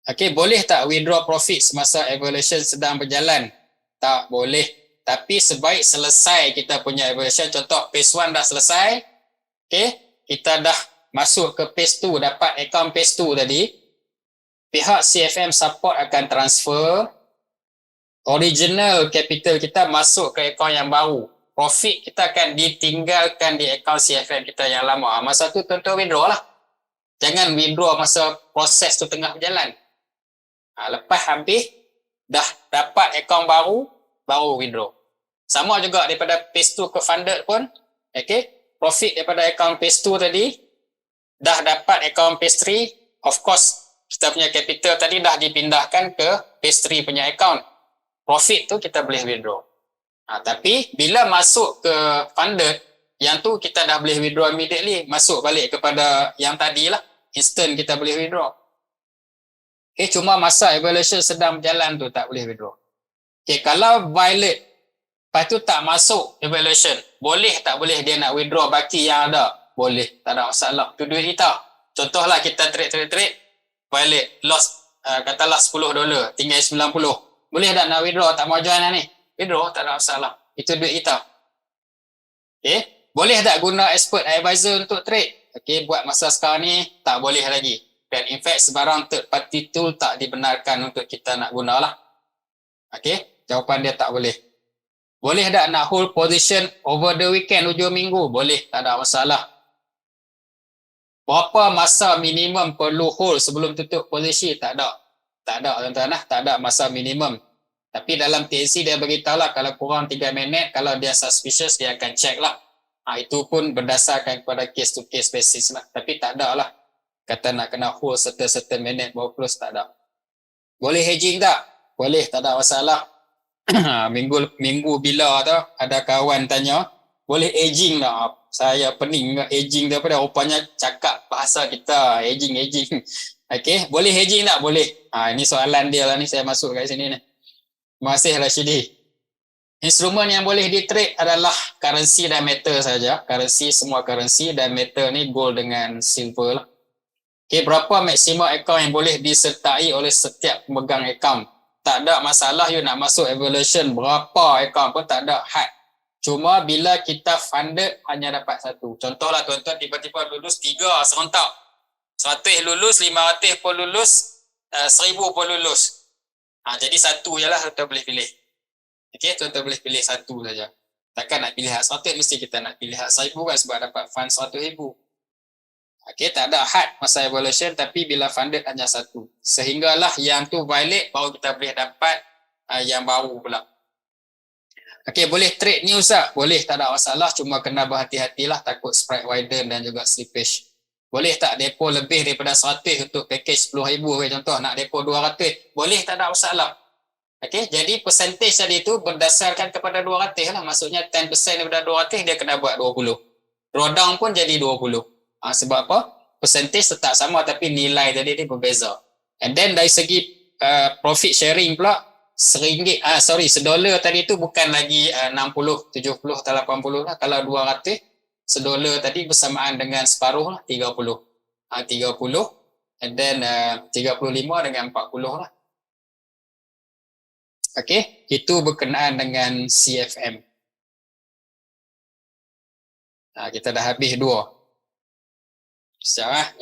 Okey, boleh tak withdraw profit semasa evaluation sedang berjalan? Tak boleh. Tapi sebaik selesai kita punya evaluation, contoh phase 1 dah selesai, okey, kita dah masuk ke phase 2, dapat account phase 2 tadi, pihak CFM support akan transfer original capital kita masuk ke akaun yang baru. Profit kita akan ditinggalkan di akaun CFM kita yang lama. Masa tu tuan-tuan withdraw lah. Jangan withdraw masa proses tu tengah berjalan. Lepas habis, dah dapat akaun baru, baru withdraw. Sama juga daripada phase 2 ke funded pun, okay, profit daripada akaun phase 2 tadi, dah dapat akaun phase 3, of course, kita punya capital tadi dah dipindahkan ke phase 3 punya akaun. Profit tu kita boleh withdraw. Tapi bila masuk ke funded, yang tu kita dah boleh withdraw immediately, masuk balik kepada yang tadi lah, instant kita boleh withdraw. Okay, cuma masa evaluation sedang berjalan tu tak boleh withdraw. Okay, kalau violate, lepas tu tak masuk evaluation, boleh tak boleh dia nak withdraw baki yang ada? Boleh, tak ada masalah. Tu duit kita. Contohlah kita trade, violate, loss, katalah $10, tinggal 90. Boleh tak nak withdraw, tak mau join lah ni? Withdraw, tak ada masalah. Itu duit kita. Okay, boleh tak guna expert advisor untuk trade? Okay, buat masa sekarang ni, tak boleh lagi. Dan in fact, sebarang third party tool tak dibenarkan untuk kita nak guna lah. Okay, jawapan dia tak boleh. Boleh tak nak hold position over the weekend, hujung minggu? Boleh, tak ada masalah. Berapa masa minimum perlu hold sebelum tutup posisi? Tak ada. Tak ada tuan-tuan lah, tak ada masa minimum. Tapi dalam TNC dia beritahu lah, kalau kurang 3 minit, kalau dia suspicious, dia akan check lah. Itu pun berdasarkan kepada case to case basis lah. Tapi tak ada lah. Kata nak kena hold certain minit baru close, tak ada. Boleh hedging tak? Boleh, tak ada masalah. minggu bila tu, ada kawan tanya, boleh hedging tak? Saya pening dengan hedging daripada rupanya cakap bahasa kita, hedging. Okay, boleh hedging tak? Boleh. Ini soalan dia lah ni, saya masuk kat sini ni. Terima kasih Rashidi. Instrumen yang boleh di-trade adalah currency dan metal saja. Currency, semua currency, dan metal ni gold dengan silver lah. Okay, berapa maksimum account yang boleh disertai oleh setiap pemegang account? Tak ada masalah you nak masuk evaluation, berapa account pun tak ada had. Cuma bila kita funded hanya dapat satu. Contohlah tuan-tuan tiba-tiba lulus 3 serentak. 100 lulus, 500 pun lulus, 1000 pun lulus. Jadi satu je lah tuan-tuan boleh pilih. Okay, tuan-tuan boleh pilih satu saja. Takkan nak pilih hak 100, mesti kita nak pilih hak 1000 kan, sebab dapat fund 100,000. Okay, tak ada had masa evaluation, tapi bila funded hanya satu. Sehinggalah yang tu violate, baru kita boleh dapat yang baru pula. Okay, boleh trade news tak? Boleh, tak ada masalah, cuma kena berhati-hatilah, takut spread widen dan juga slippage. Boleh tak depo lebih daripada 100 untuk package 10,000, contoh nak depo 200? Boleh, tak ada masalah. Okay, jadi percentage tadi tu berdasarkan kepada 200 lah, maksudnya 10% daripada 200 dia kena buat 20. Drawdown pun jadi 20. Sebab apa? Percentage tetap sama tapi nilai tadi dia berbeza. And then dari segi profit sharing pula, $1 tadi tu bukan lagi 60, 70 atau 80 lah. Kalau 200, $1 tadi bersamaan dengan separuh lah, 30. 30 and then 35 dengan 40 lah. Okay, itu berkenaan dengan CFM. Kita dah habis 2. Sekejap